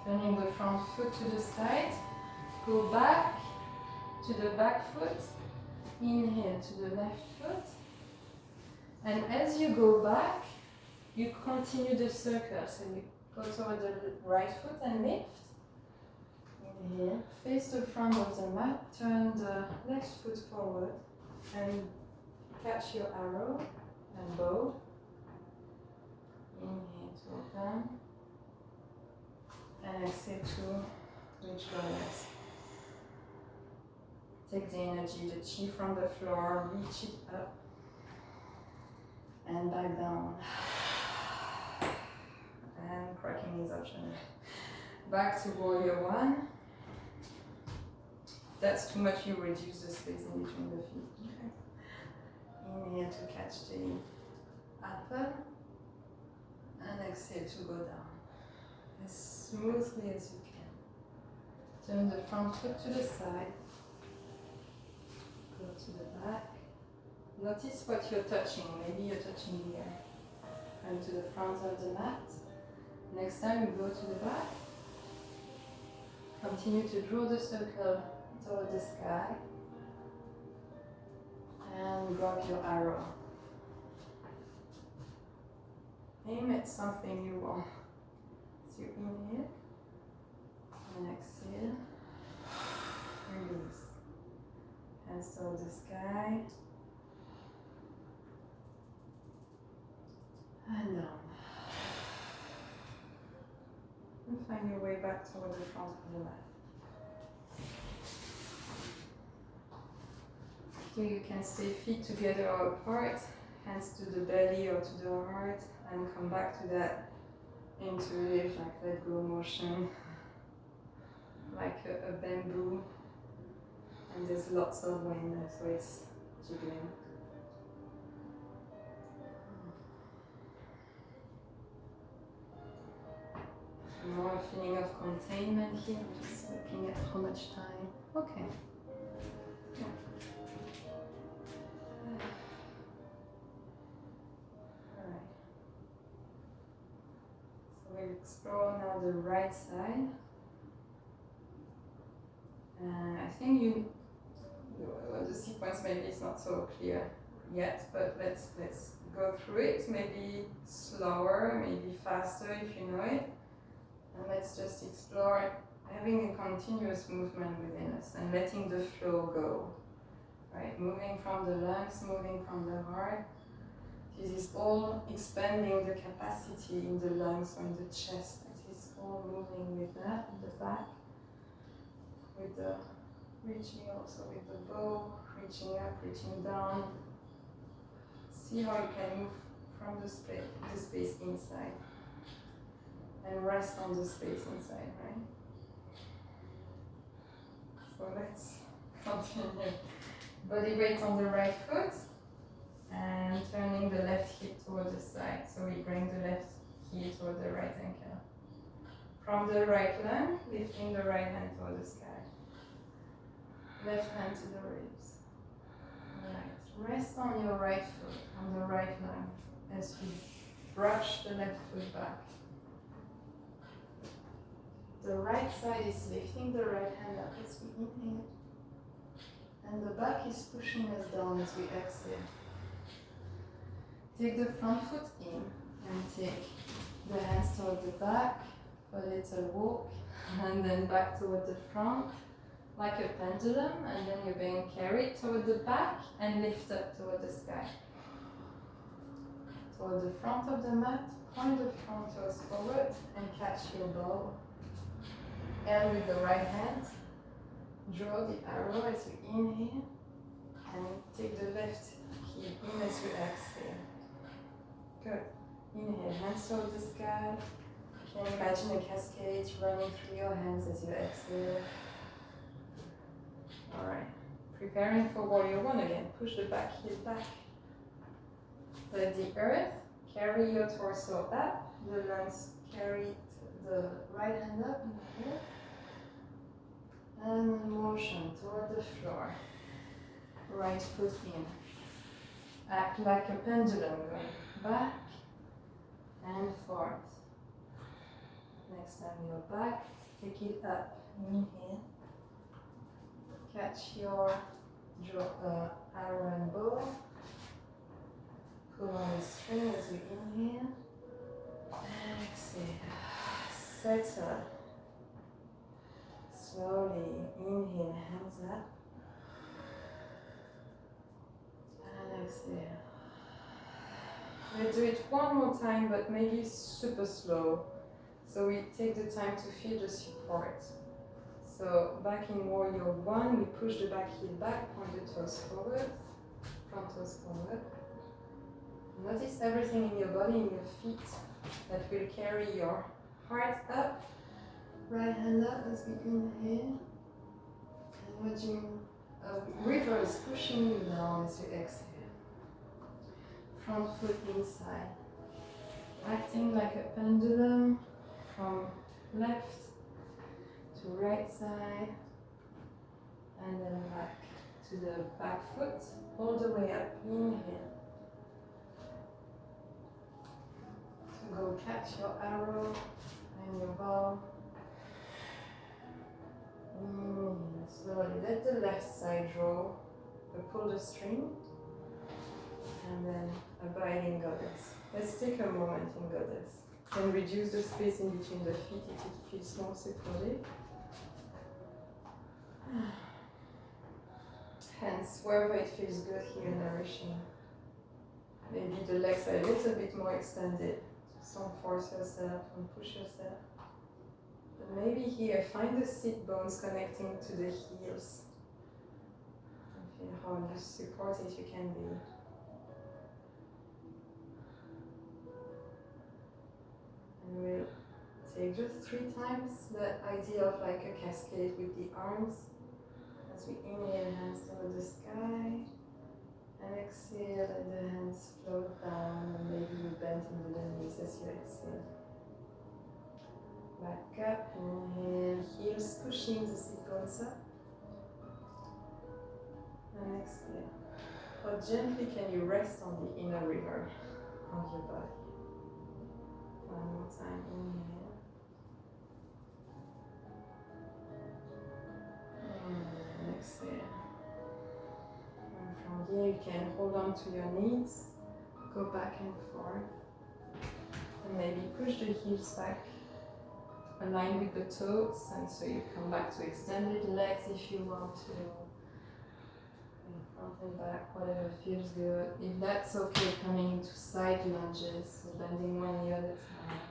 Turning the front foot to the side. Go back to the back foot. Inhale to the left foot. And as you go back, you continue the circle. So you go toward the right foot and lift. Inhale. Face the front of the mat. Turn the left foot forward. And catch your arrow and bow. Inhale to open. And exhale to reach your legs. Take the energy, the chi from the floor, reach it up. And back down. And cracking is optional. Back to warrior one. If that's too much, you reduce the space in between the feet. Okay. Inhale to catch the apple. And exhale to go down. As smoothly as you can. Turn the front foot to the side. Go to the back. Notice what you're touching. Maybe you're touching here. And to the front of the mat. Next time you go to the back. Continue to draw the circle toward the sky. And grab your arrow. Aim at something you want. So you inhale. And exhale. Release. Hands toward the sky. And down. And find your way back toward the front of the mat. So you can stay feet together or apart, hands to the belly or to the heart, and come back to that intuitive, like let go motion, like a bamboo. And there's lots of wind, so it's jiggling. More feeling of containment here. I'm just looking at how much time. Okay. Yeah. Alright. So we'll explore now the right side. And I think the sequence maybe is not so clear yet, but let's go through it. Maybe slower, maybe faster if you know it. And let's just explore having a continuous movement within us and letting the flow go. Right? Moving from the lungs, moving from the heart. This is all expanding the capacity in the lungs or in the chest. It is all moving with that in the back. With the reaching also with the bow, reaching up, reaching down. See how you can move from the space inside. And rest on the space inside, right? So let's continue. Body weight on the right foot and turning the left hip toward the side. So we bring the left heel toward the right ankle. From the right lung, lifting the right hand toward the sky. Left hand to the ribs. Right. Rest on your right foot, on the right lung, as you brush the left foot back. The right side is lifting the right hand up as we inhale. And the back is pushing us down as we exhale. Take the front foot in and take the hands toward the back, a little walk, and then back toward the front, like a pendulum, and then you're being carried toward the back and lift up toward the sky. toward the front of the mat. Point the front toes forward and catch your bow. And with the right hand, draw the arrow as you inhale and take the left heel in as you exhale. Good. Inhale, hands toward the sky. Can you imagine a cascade running through your hands as you exhale? Alright. Preparing for warrior one again. Push the back heel back. Let the earth carry your torso up. The lungs carry the right hand up in the air. And motion toward the floor. Right foot in. Act like a pendulum going back and forth. Next time you're back, take it up. Inhale. Catch your arrow and bow. Pull on the string as you inhale. Exhale. Settle. Slowly inhale, hands up. And exhale. We'll do it one more time, but maybe super slow. So we take the time to feel the support. So back in warrior one, we push the back heel back, point the toes forward, front toes forward. Notice everything in your body, in your feet, that will carry your heart up. Right hand up as we inhale. And imagine a river is pushing you down as you exhale. Front foot inside. Acting like a pendulum from left to right side. And then back to the back foot. All the way up. Inhale. So go catch your arrow and your bow. Slowly let the left side draw, pull the string, and then abiding goddess. Let's take a moment in goddess. Then reduce the space in between the feet if it feels more supportive. Hands wherever it feels good here, nourishing. Maybe the legs are a little bit more extended. Don't force yourself, don't push yourself. But maybe here, find the sit bones connecting to the heels. And feel how supported you can be. And we'll take just 3 times that idea of like a cascade with the arms. As we inhale, hands toward the sky. And exhale, let the hands float down. And maybe you bend into the knees as you exhale. Back up, inhale, heels pushing the sit bones up. And exhale. How gently can you rest on the inner river of your body? One more time, inhale. And exhale. And from here you can hold on to your knees, go back and forth. And maybe push the heels back. Align with the toes, and so you come back to extended legs if you want to. And front and back, whatever feels good. If that's okay, coming into side lunges, so bending one knee at a time.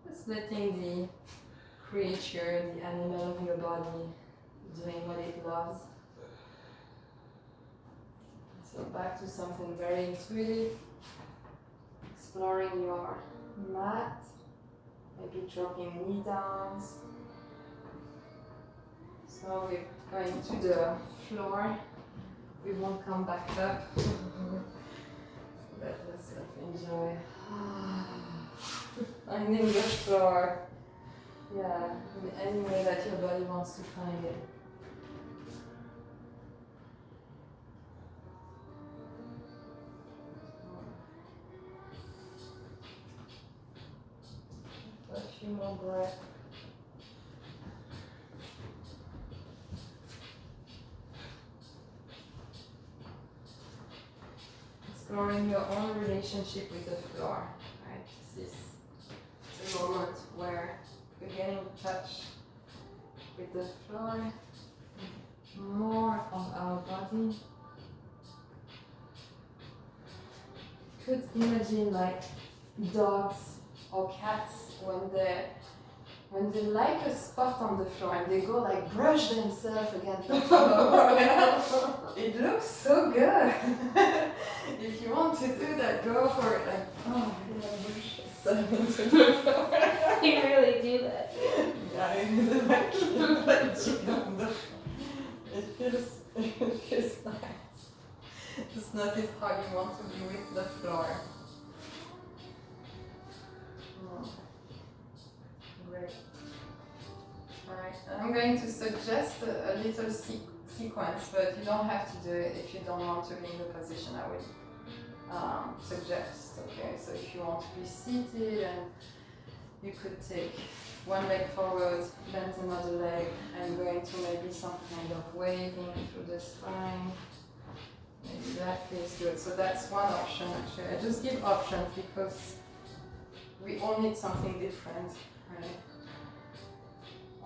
Just letting the creature, the animal of your body, doing what it loves. So back to something very intuitive. Exploring your mat. Maybe dropping knee downs. So we're going to the floor. We won't come back up. But let's enjoy. Finding the floor. Yeah, in any way that your body wants to find it. A few more breaths. Exploring your own relationship with the floor. Right? This is a moment where we're getting in touch with the floor, more of our body. could imagine like dogs or cats when they like a spot on the floor and they go like brush themselves against the floor. It looks so good. If you want to do that, go for it. Like, oh, brush yourself into the floor. You really do that. Yeah, in the back, like Qigong. It feels nice. Just notice how you want to be with the floor. Great. Alright, I'm going to suggest a little sequence, but you don't have to do it if you don't want to be in the position I would suggest. Okay, so if you want to be seated, and you could take one leg forward, bend another leg, and go into maybe some kind of waving through the spine. Maybe that feels good. So that's one option actually. I just give options because we all need something different, right?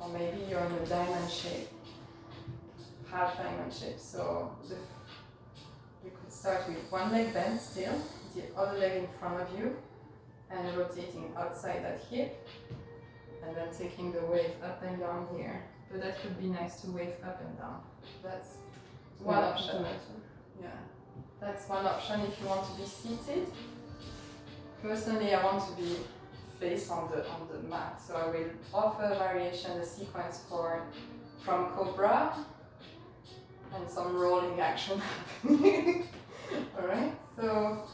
Or maybe you're in a diamond shape, half diamond shape. So we could start with one leg bent still, the other leg in front of you, and rotating outside that hip, and then taking the wave up and down here. But that could be nice to wave up and down. That's one option. Yeah, that's one option if you want to be seated. Personally, I want to be face on the mat, so I will offer a variation, a sequence from Cobra and some rolling action happening. Alright, so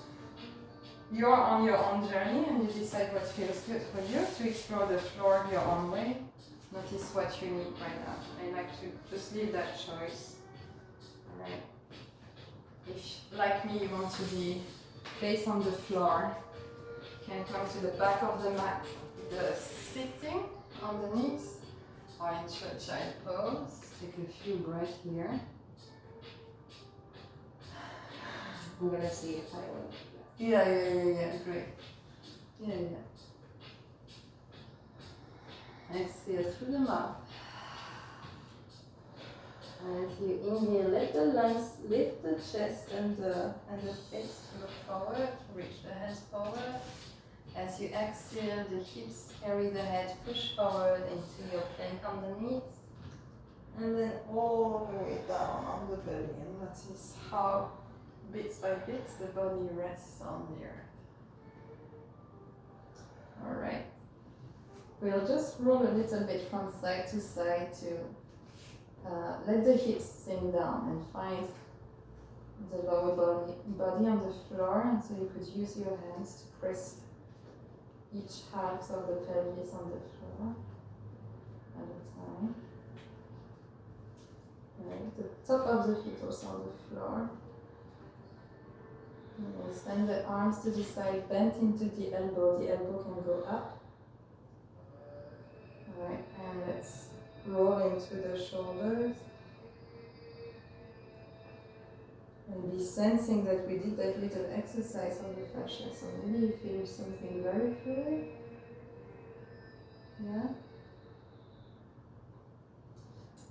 you're on your own journey and you decide what feels good for you to explore the floor your own way. Notice what you need right now. I like to just leave that choice. Alright. If, like me, you want to be face on the floor, you can come to the back of the mat, the sitting on the knees, or in child pose. Take a few breaths here. I'm gonna see if I will. Yeah, great. Yeah. Exhale through the mouth. And you inhale, let the lungs lift the chest and the face, look forward, reach the hands forward. As you exhale, the hips carry the head, push forward into your plank underneath. And then all the way down on the belly, and notice how bits by bits the body rests on the earth. Alright. We'll just roll a little bit from side to side to let the hips sink down and find the lower body on the floor. And so you could use your hands to press each half of the pelvis on the floor at a time. Right, the top of the feet also on the floor. And we'll stand the arms to the side, bent into the elbow. The elbow can go up. Alright, and let's roll into the shoulders. And be sensing that we did that little exercise on the fascia. So maybe you feel something very fluid. Yeah?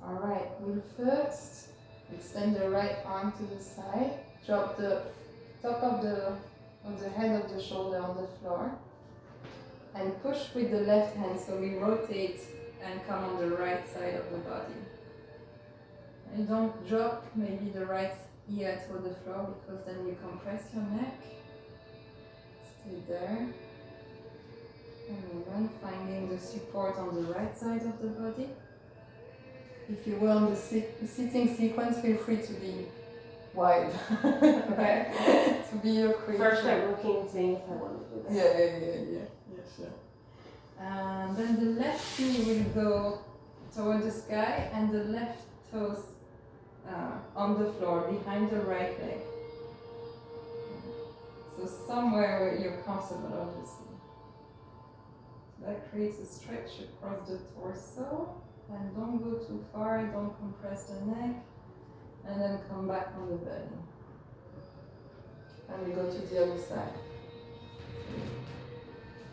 Alright, we'll first extend the right arm to the side. Drop the top of the head of the shoulder on the floor. And push with the left hand, so we rotate and come on the right side of the body. And don't drop maybe the right ear toward the floor, because then you compress your neck. Stay there. And then finding the support on the right side of the body. If you will, in the sitting sequence, feel free to be wide. Okay. To be your creature. First, I'm looking, seeing if I want to do that. Yeah, sure. And then the left knee will go toward the sky, and the left toes on the floor behind the right leg. So somewhere where you're comfortable, obviously. So that creates a stretch across the torso, and don't go too far, don't compress the neck, and then come back on the belly. And we go to the other side.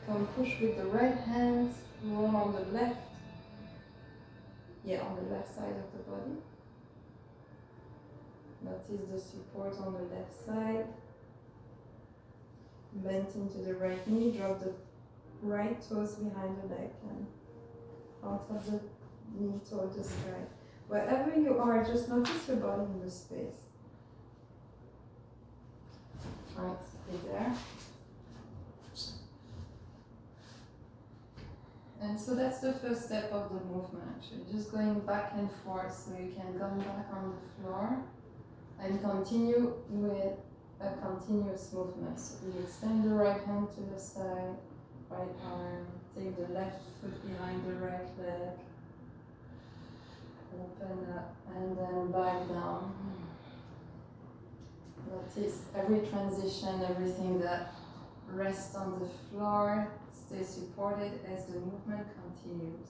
Come push with the right hand, roll on the left. Yeah, on the left side of the body. Notice the support on the left side. Bend into the right knee, drop the right toes behind the leg and front of the knee toward the sky. Wherever you are, just notice your body in the space. Right, stay there. And so that's the first step of the movement. You're just going back and forth so you can come back on the floor and continue with a continuous movement. So you extend the right hand to the side, right arm, take the left foot behind the right leg, open up and then back down. Notice every transition, everything that rests on the floor, stay supported as the movement continues.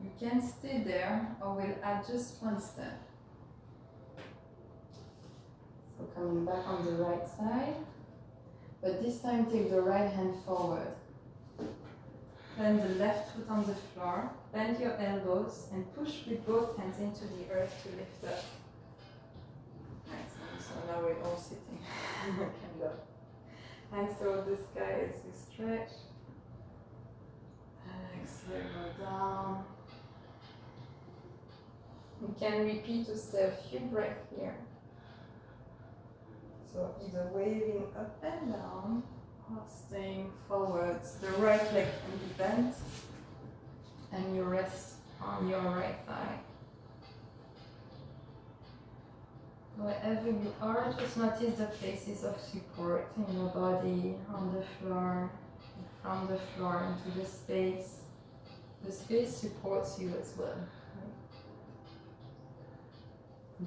You can stay there or we'll add just one step. So coming back on the right side, but this time take the right hand forward. Then the left foot on the floor, bend your elbows and push with both hands into the earth to lift up. Nice. So now we're all sitting. Can go. Hands toward the sky as you stretch. And exhale, go down. You can repeat to stay a few breaths here. So either waving up and down or staying forwards. The right leg can be bent and you rest on your right thigh. Wherever you are, just notice the places of support in your body, on the floor, from the floor into the space. The space supports you as well.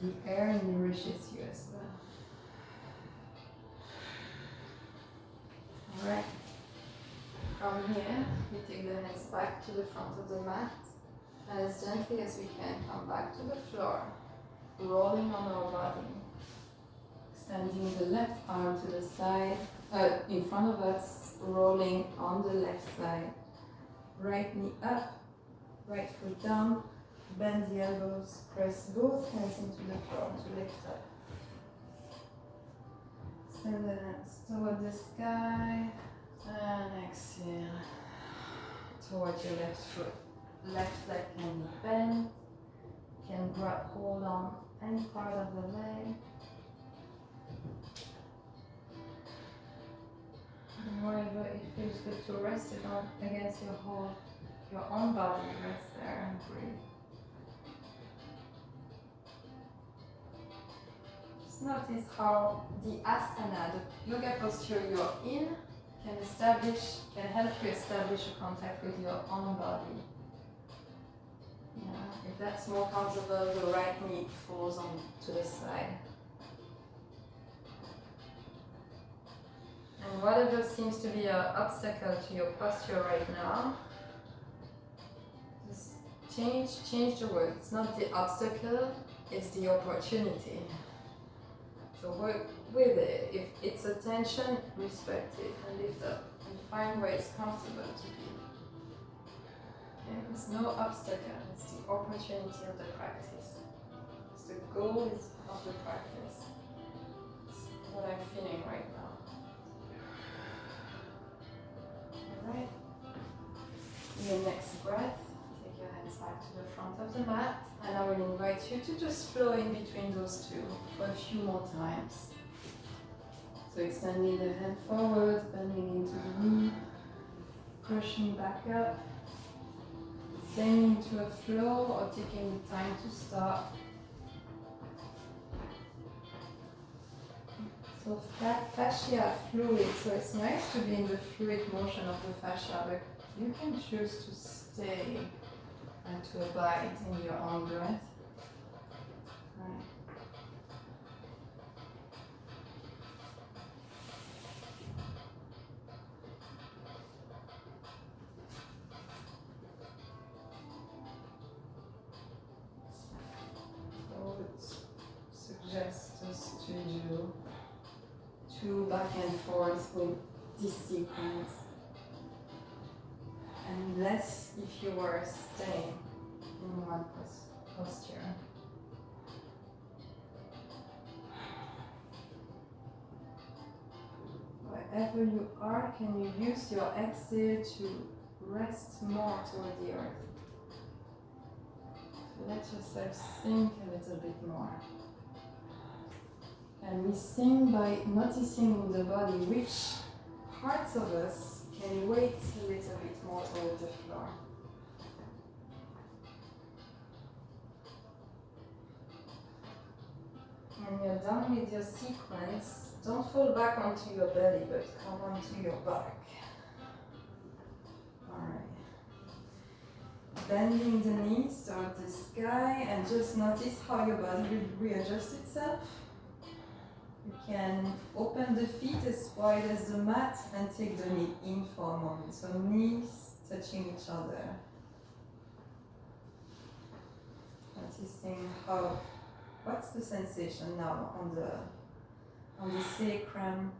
The air nourishes you as well. Alright. From here, we take the hands back to the front of the mat. And as gently as we can, come back to the floor. Rolling on our body, extending the left arm to the side, in front of us, rolling on the left side. Right knee up, right foot down, bend the elbows, press both hands into the floor to lift up. Extend the hands toward the sky, and exhale toward your left foot. Left leg can be bent, can grab hold on any part of the leg. And wherever it feels good to rest it on against your own body, rest there and breathe. Just notice how the asana, the yoga posture you're in, can help you establish a contact with your own body. Yeah, if that's more comfortable, the right knee falls on to the side. And whatever seems to be an obstacle to your posture right now, just change the word. It's not the obstacle, it's the opportunity. So work with it. If it's a tension, respect it and lift up and find where it's comfortable to be. It's no obstacle, it's the opportunity of the practice. It's the goal of the practice. It's what I'm feeling right now. Alright. Your next breath, take your hands back to the front of the mat, and I will invite you to just flow in between those two for a few more times. So extending the hand forward, bending into the knee, pushing back up. Staying into a flow or taking the time to stop. So fascia fluid, so it's nice to be in the fluid motion of the fascia, but you can choose to stay and to abide in your own breath. Right. Suggest us to do 2 back and forth with this sequence, and less if you were staying in one posture. wherever you are, can you use your exhale to rest more toward the earth? Let yourself sink a little bit more. And we sink by noticing in the body which parts of us can weight a little bit more toward the floor. When you're done with your sequence, don't fall back onto your belly, but come onto your back. Alright. Bending the knees toward the sky and just notice how your body will readjust itself. You can open the feet as wide as the mat and take the knee in for a moment. So knees touching each other. Noticing how, what's the sensation now on the sacrum.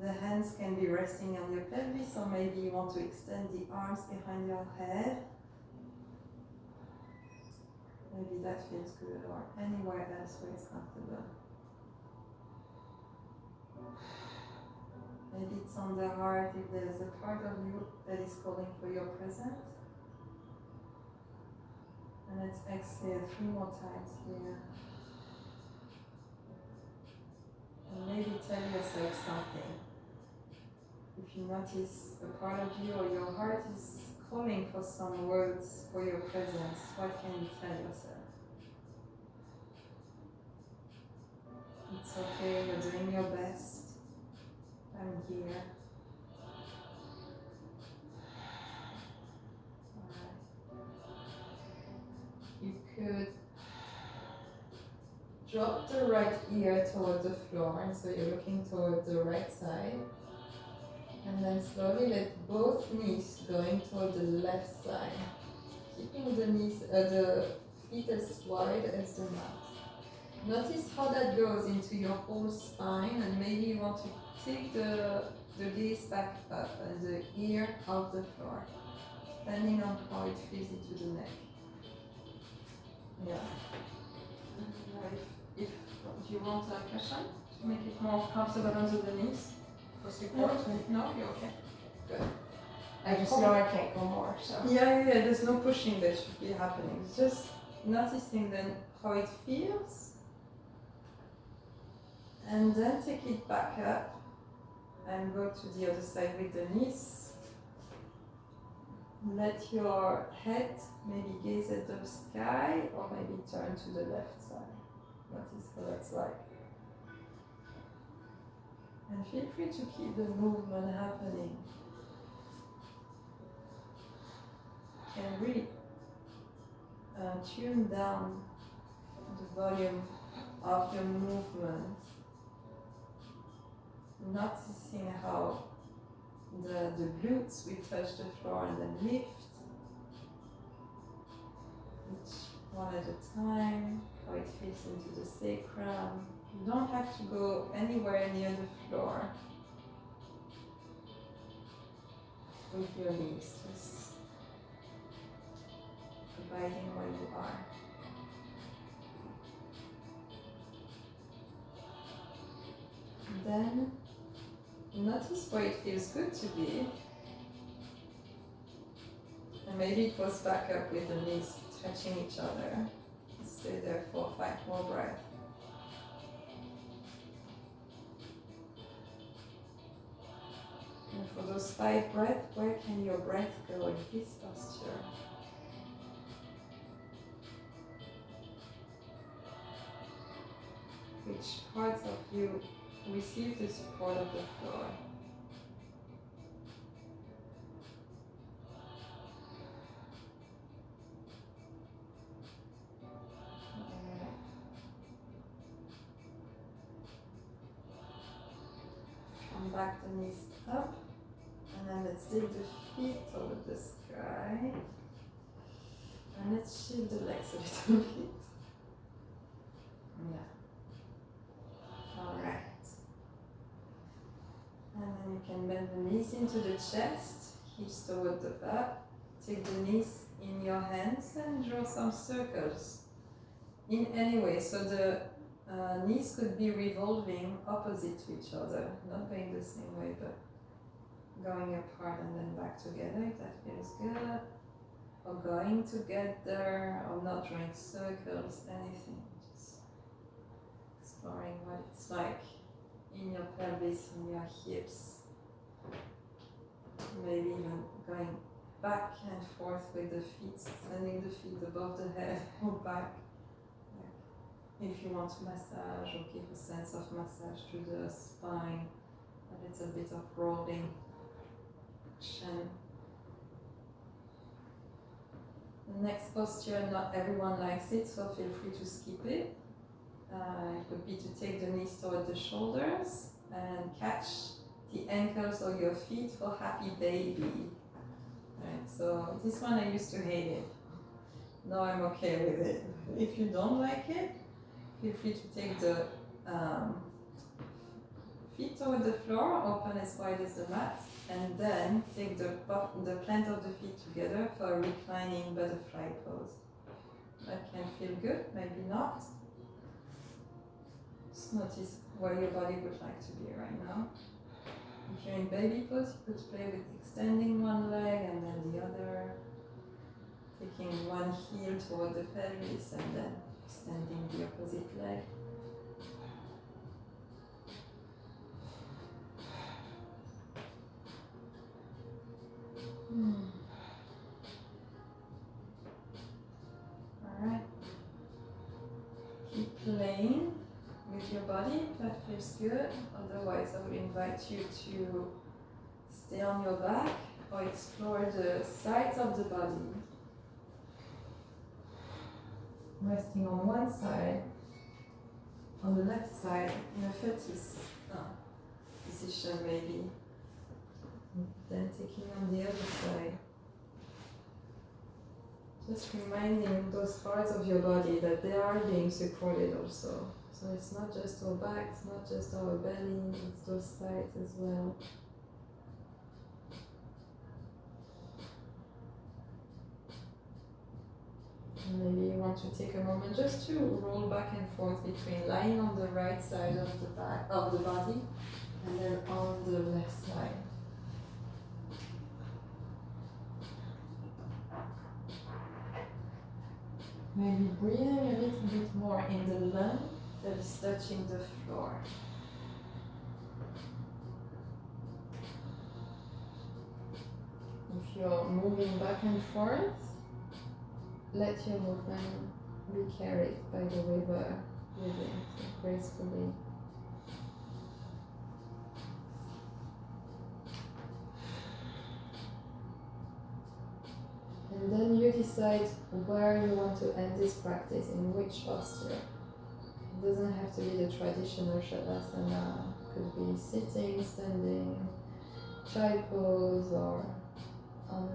The hands can be resting on your pelvis, or maybe you want to extend the arms behind your head. Maybe that feels good, or anywhere else where it's comfortable. Maybe it's on the heart if there's a part of you that is calling for your presence. And let's exhale 3 more times here. And maybe tell yourself something. If you notice a part of you or your heart is calling for some words for your presence, what can you tell yourself? It's okay, you're doing your best. I'm here. Alright. You could drop the right ear toward the floor, and so you're looking toward the right side. And then slowly let both knees going toward the left side, keeping the feet as wide as the mat. Notice how that goes into your whole spine, and maybe you want to take the gaze back up and the ear off the floor, depending on how it feels into the neck. Yeah. If you want a cushion to make it more comfortable under the knees. For support? No, you're okay. Good. I just know I can't go more, so. Yeah, there's no pushing that should be happening. It's just noticing then how it feels. And then take it back up and go to the other side with the knees. Let your head maybe gaze at the sky, or maybe turn to the left side. Notice how that's like. And feel free to keep the movement happening. And really tune down the volume of your movement. Noticing how the glutes will touch the floor and then lift. Each one at a time, how it fits into the sacrum. You don't have to go anywhere near the floor with your knees, just abiding where you are. And then notice where it feels good to be. And maybe it goes back up with the knees touching each other. Stay there for 5 more breaths. And for those 5 breaths, where can your breath go in this posture? Which parts of you receive the support of the floor? Come back the knees up, and then let's take the feet over the sky, and let's shift the legs a little bit. Yeah. Alright. And then you can bend the knees into the chest, hips toward the back. Take the knees in your hands and draw some circles in any way. So the knees could be revolving opposite to each other, not going the same way, but going apart and then back together if that feels good. Or going together, or not drawing circles, anything. Just exploring what it's like in your pelvis, in your hips. Maybe even going back and forth with the feet, sending the feet above the head or back. If you want to massage or give a sense of massage to the spine, a little bit of rolling action. The next posture, not everyone likes it, so feel free to skip it. It would be to take the knees toward the shoulders and catch the ankles or your feet for happy baby. Right, so this one I used to hate it. Now I'm okay with it. If you don't like it, feel free to take the feet toward the floor, open as wide as the mat, and then take the plant of the feet together for a reclining butterfly pose. That can feel good, maybe not. Just notice where your body would like to be right now. If you're in baby pose, you could play with extending one leg and then the other, taking one heel toward the pelvis and then extending the opposite leg. Alright. Keep playing with your body if that feels good. Otherwise, I would invite you to stay on your back or explore the sides of the body. Resting on one side, on the left side, in a fetus position maybe. Then taking on the other side. Just reminding those parts of your body that they are being supported also. So it's not just our back, it's not just our belly, it's those sides as well. And maybe you want to take a moment just to roll back and forth between lying on the right side of the back of the body and then on the left side. Maybe breathing a little bit more in the lung that is touching the floor. If you're moving back and forth, let your movement be carried by the river within, so gracefully. And then you decide where you want to end this practice, in which posture. It doesn't have to be the traditional Shavasana. It could be sitting, standing, child pose, or on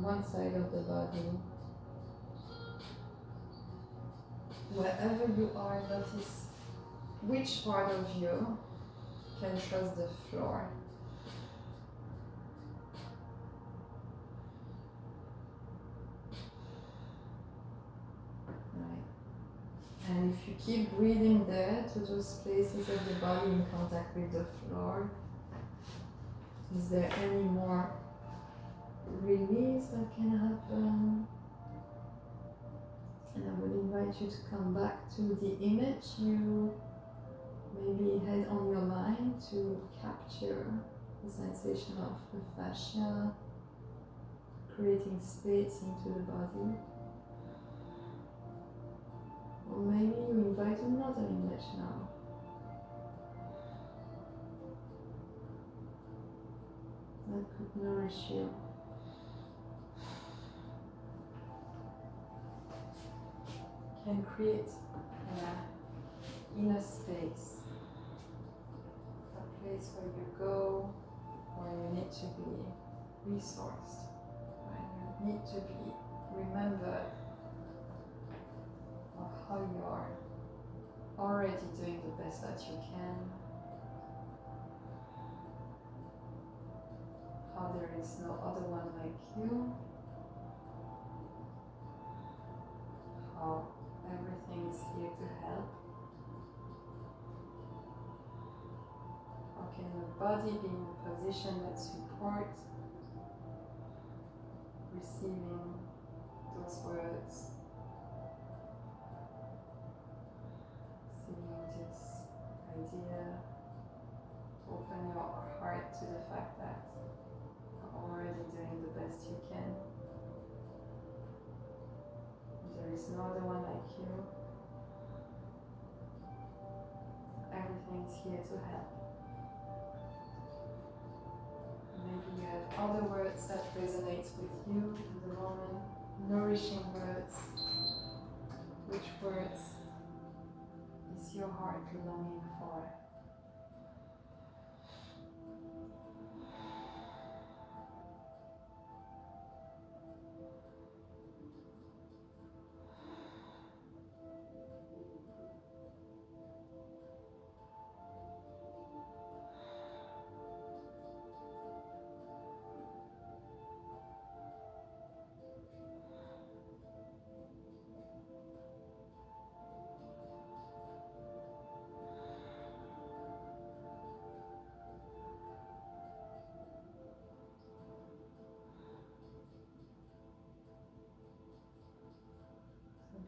one side of the body. Wherever you are, notice which part of you can trust the floor. And if you keep breathing there to those places of the body in contact with the floor, is there any more release that can happen? And I would invite you to come back to the image you maybe had on your mind to capture the sensation of the fascia, creating space into the body. Or maybe you invite another image now. That could nourish you. Can create inner space. A place where you go when you need to be resourced, when you need to be remembered of how you are already doing the best that you can, how there is no other one like you, how everything is here to help. body, be in a position that supports receiving those words, seeing this idea, open your heart to the fact that you're already doing the best you can. There is no other one like you. Everything is here to help. Maybe you have other words that resonate with you in the moment, nourishing words. Which words is your heart longing for?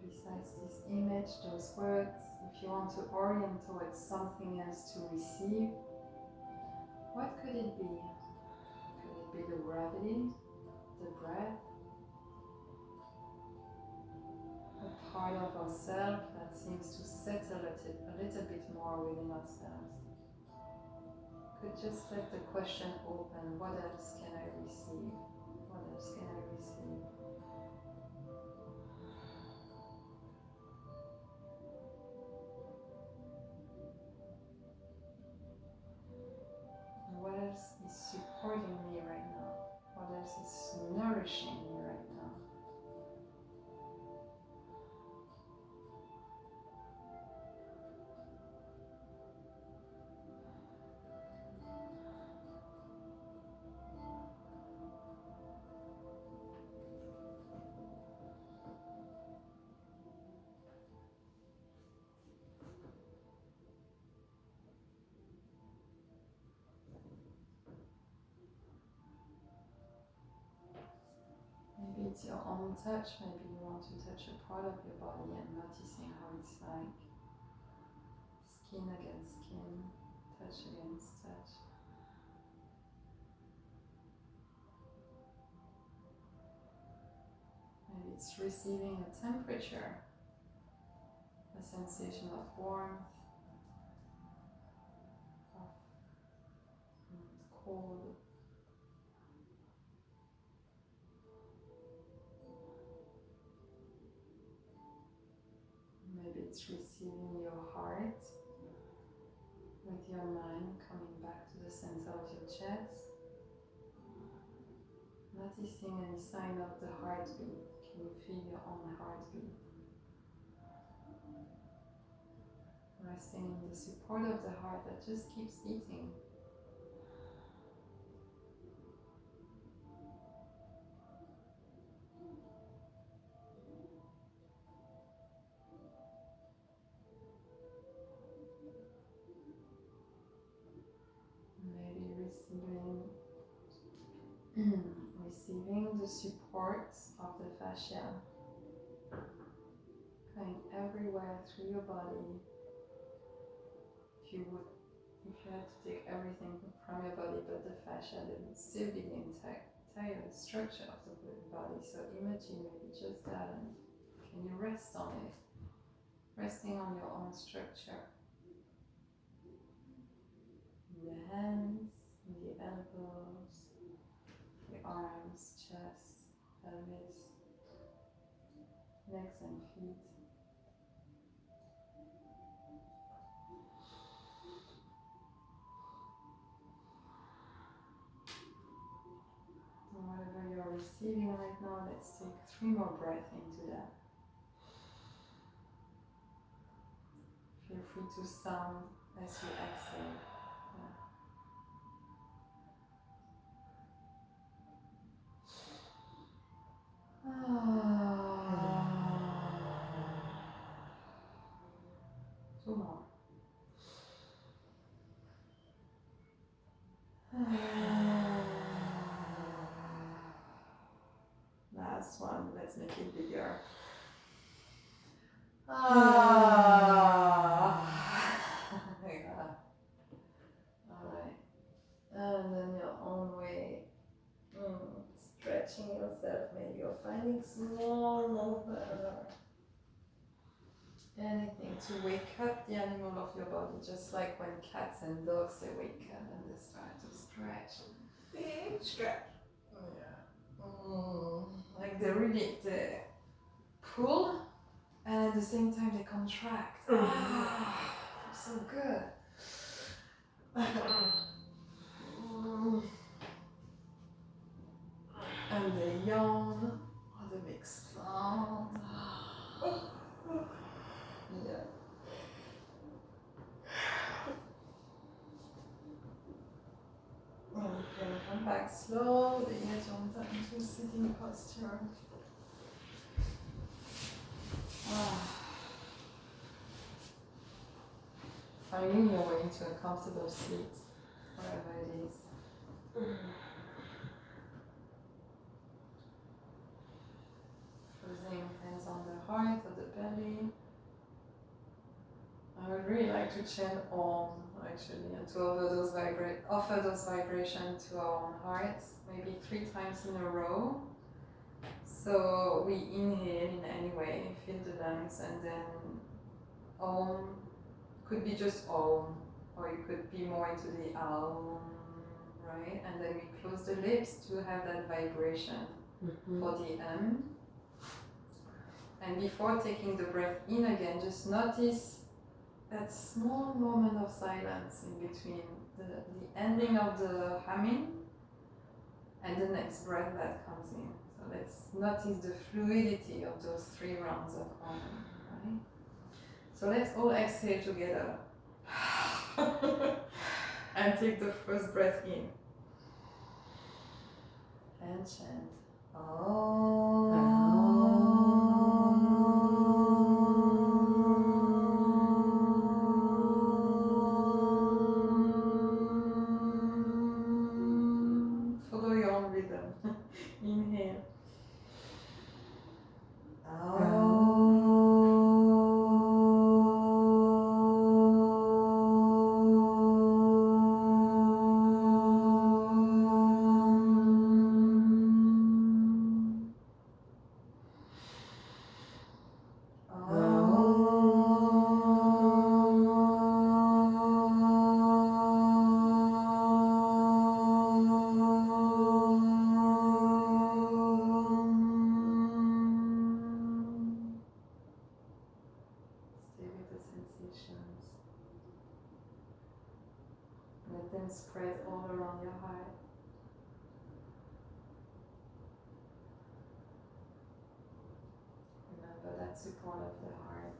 Besides this image, those words, if you want to orient towards something else to receive, what could it be? Could it be the gravity, the breath, a part of ourselves that seems to settle a little bit more within ourselves? Could just let the question open, what else can I receive? What else can I receive? What else is supporting me right now? What else is nourishing me right now? Maybe it's your own touch, maybe you want to touch a part of your body and noticing how it's like. Skin against skin, touch against touch. Maybe it's receiving a temperature, a sensation of warmth, of cold. Maybe it's receiving your heart with your mind coming back to the center of your chest. Noticing any sign of the heartbeat. Can you feel your own heartbeat? Resting in the support of the heart that just keeps beating. Maybe receiving the support of the fascia, going everywhere through your body. If you had to take everything from your body but the fascia, that would still be the entire structure of the body. So imagine maybe just that, and can you rest on it? Resting on your own structure. In the hands, in the elbows, the arms, chest, pelvis, legs and feet. And whatever you're receiving right now, let's take 3 more breaths into that. Feel free to sound as you exhale. Two more. to wake up the animal of your body, just like when cats and dogs they wake up and they start to stretch. Big stretch. Yeah. Like they pull and at the same time they contract. So good. And they yawn. Oh, they make sound. Yeah. Okay, come back slowly into a sitting posture. Finding your way into a comfortable seat, wherever it is. Placing hands on the heart or the belly. I would really like to chant Om, actually, and to offer those vibrations to our own hearts, maybe 3 times in a row. So we inhale in any way, fill the lungs, and then Om could be just Om, or it could be more into the Aum, right? And then we close the lips to have that vibration for the M. And before taking the breath in again, just notice that small moment of silence in between the ending of the humming and the next breath that comes in. So let's notice the fluidity of those 3 rounds of humming, right? So let's all exhale together and take the first breath in and chant Follow your own rhythm. Inhale. Let them spread all around your heart. Remember that support of the heart.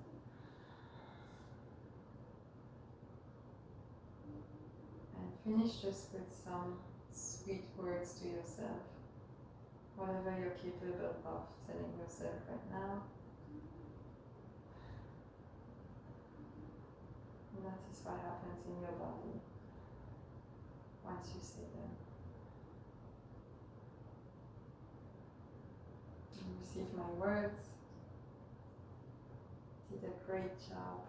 And finish just with some sweet words to yourself. Whatever you're capable of telling yourself right now. Notice what happens in your body once you say them. You receive my words. Did a great job.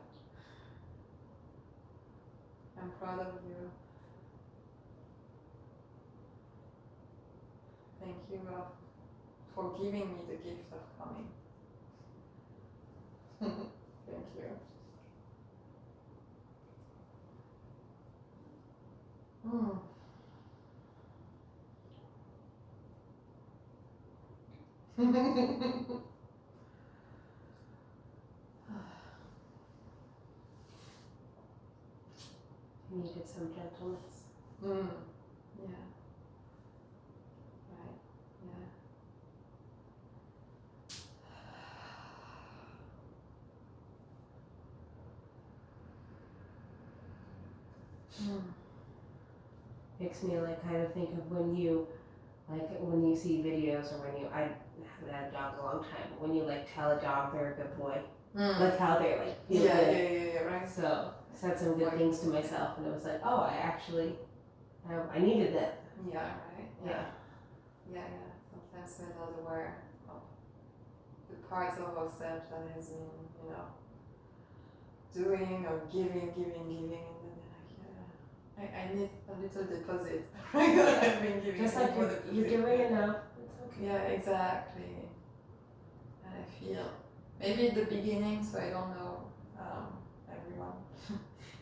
I'm proud of you. Thank you for giving me the gift of coming. Thank you. You needed some gentleness. Yeah. Right. Yeah. Makes me like kind of think of when you see videos, or I haven't had a dog in a long time, but when you like tell a dog they're a good boy, like how they're like feel good. Yeah, right. So I said some good things to myself, and it was like, oh, I needed that. Yeah, right. Yeah. Sometimes we're not aware of the parts of ourselves that has been, doing or giving, and then I need a little deposit. I've been giving. Just like you're doing enough. It's okay. Yeah, exactly. And I feel maybe at the beginning, so I don't know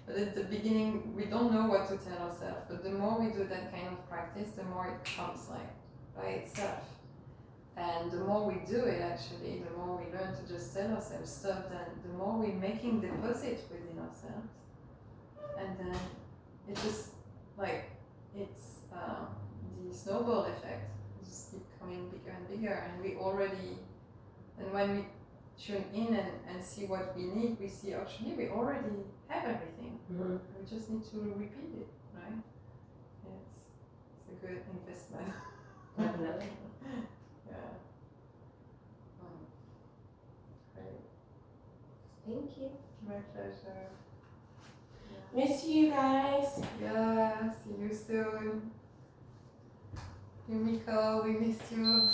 But at the beginning, we don't know what to tell ourselves. But the more we do that kind of practice, the more it comes like by itself. And the more we do it, actually, the more we learn to just tell ourselves stuff, then the more we're making deposit within ourselves. And then it just, like, it's the snowball effect. It just keep coming bigger and bigger. And we already, and when we tune in and see what we need, we see actually we already have everything. Mm-hmm. We just need to repeat it, right? It's a good investment. Definitely. Yeah. Great. Thank you. My pleasure. Miss you guys. Yeah, see you soon. Yumiko, we missed you.